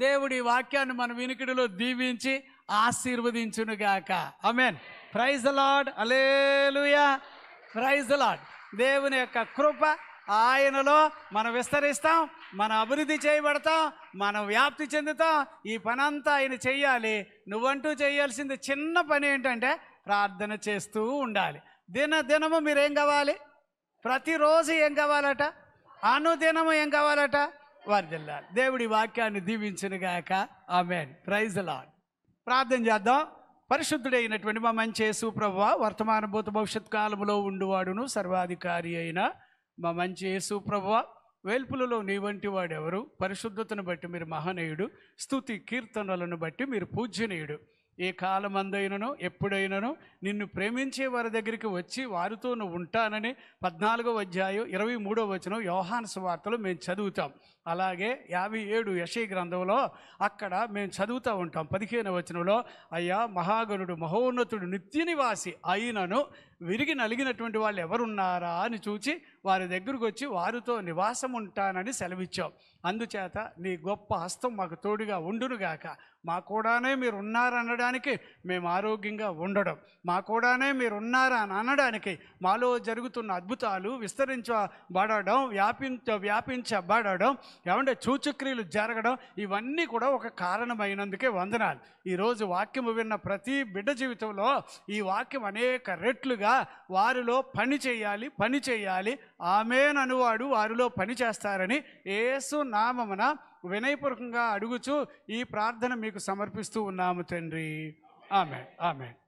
దేవుడి వాక్యాన్ని మన వినికిడిలో దీవించి ఆశీర్వదించునుగాక. Amen. Praise the Lord. Hallelujah. Praise the Lord. దేవుని యొక్క కృప, ఆయనలో మనం విస్తరిస్తాం, మనం అభివృద్ధి చేయబడతాం, మనం వ్యాప్తి చెందుతాం. ఈ పనంతా ఆయన చెయ్యాలి. నువ్వంటూ చేయాల్సింది చిన్న పని ఏంటంటే ప్రార్థన చేస్తూ ఉండాలి. దినము మీరేం కావాలి? ప్రతిరోజు ఏం కావాలట? అనుదినము ఏం కావాలట? వర్ధిల్లాలి. దేవుడి వాక్యాన్ని దీవించునుగాక. ఆమేన్. Praise the Lord. ప్రార్థన చేద్దాం. పరిశుద్ధుడైనటువంటి మా మంచి యేసు ప్రభువా, వర్తమాన భూత భవిష్యత్ కాలములో ఉండువాడును సర్వాధికారి అయిన మా మంచి యేసు ప్రభువా, వేల్పులలో నీ వంటి వాడెవరు? పరిశుద్ధతను బట్టి మీరు మహనీయుడు, స్తుతి కీర్తనలను బట్టి మీరు పూజ్యనీయుడు. ఏ కాలమందైనను ఎప్పుడైనను నిన్ను ప్రేమించే వారి దగ్గరికి వచ్చి వారితో నువ్వు ఉంటానని 14వ అధ్యాయం 23వ వచనం యోహాను సువార్తలో మేము చదువుతాం. అలాగే 57 యెషయా గ్రంథంలో అక్కడ మేము చదువుతూ ఉంటాం. 15వ వచనంలో అయ్యా మహాగణుడు మహోన్నతుడు నిత్య నివాసి అయినను విరిగి నలిగినటువంటి వాళ్ళు ఎవరున్నారా అని చూచి వారి దగ్గరకు వచ్చి వారితో నివాసం ఉంటానని సెలవిచ్చాం. అందుచేత నీ గొప్ప హస్తం మాకు తోడుగా ఉండునుగాక. మా కూడానే మీరు ఉన్నారనడానికి మేము ఆరోగ్యంగా ఉండడం, మా కూడానే మీరు ఉన్నారని అనడానికి మాలో జరుగుతున్న అద్భుతాలు విస్తరించబడడం, వ్యాపించబడడం, ఏమంటే సూచక్రియలు జరగడం, ఇవన్నీ కూడా ఒక కారణమైనందుకే వందనాలు. ఈరోజు వాక్యము విన్న ప్రతి బిడ్డ జీవితంలో ఈ వాక్యం అనేక రెట్లుగా వారిలో పని చేయాలి. ఆమేన్ అనువాడు వారిలో పని చేస్తారని యేసు నామమున వినయపూర్వకంగా అడుగుచూ ఈ ప్రార్థన మీకు సమర్పిస్తూ ఉన్నాము తండ్రి. ఆమేన్. ఆమేన్.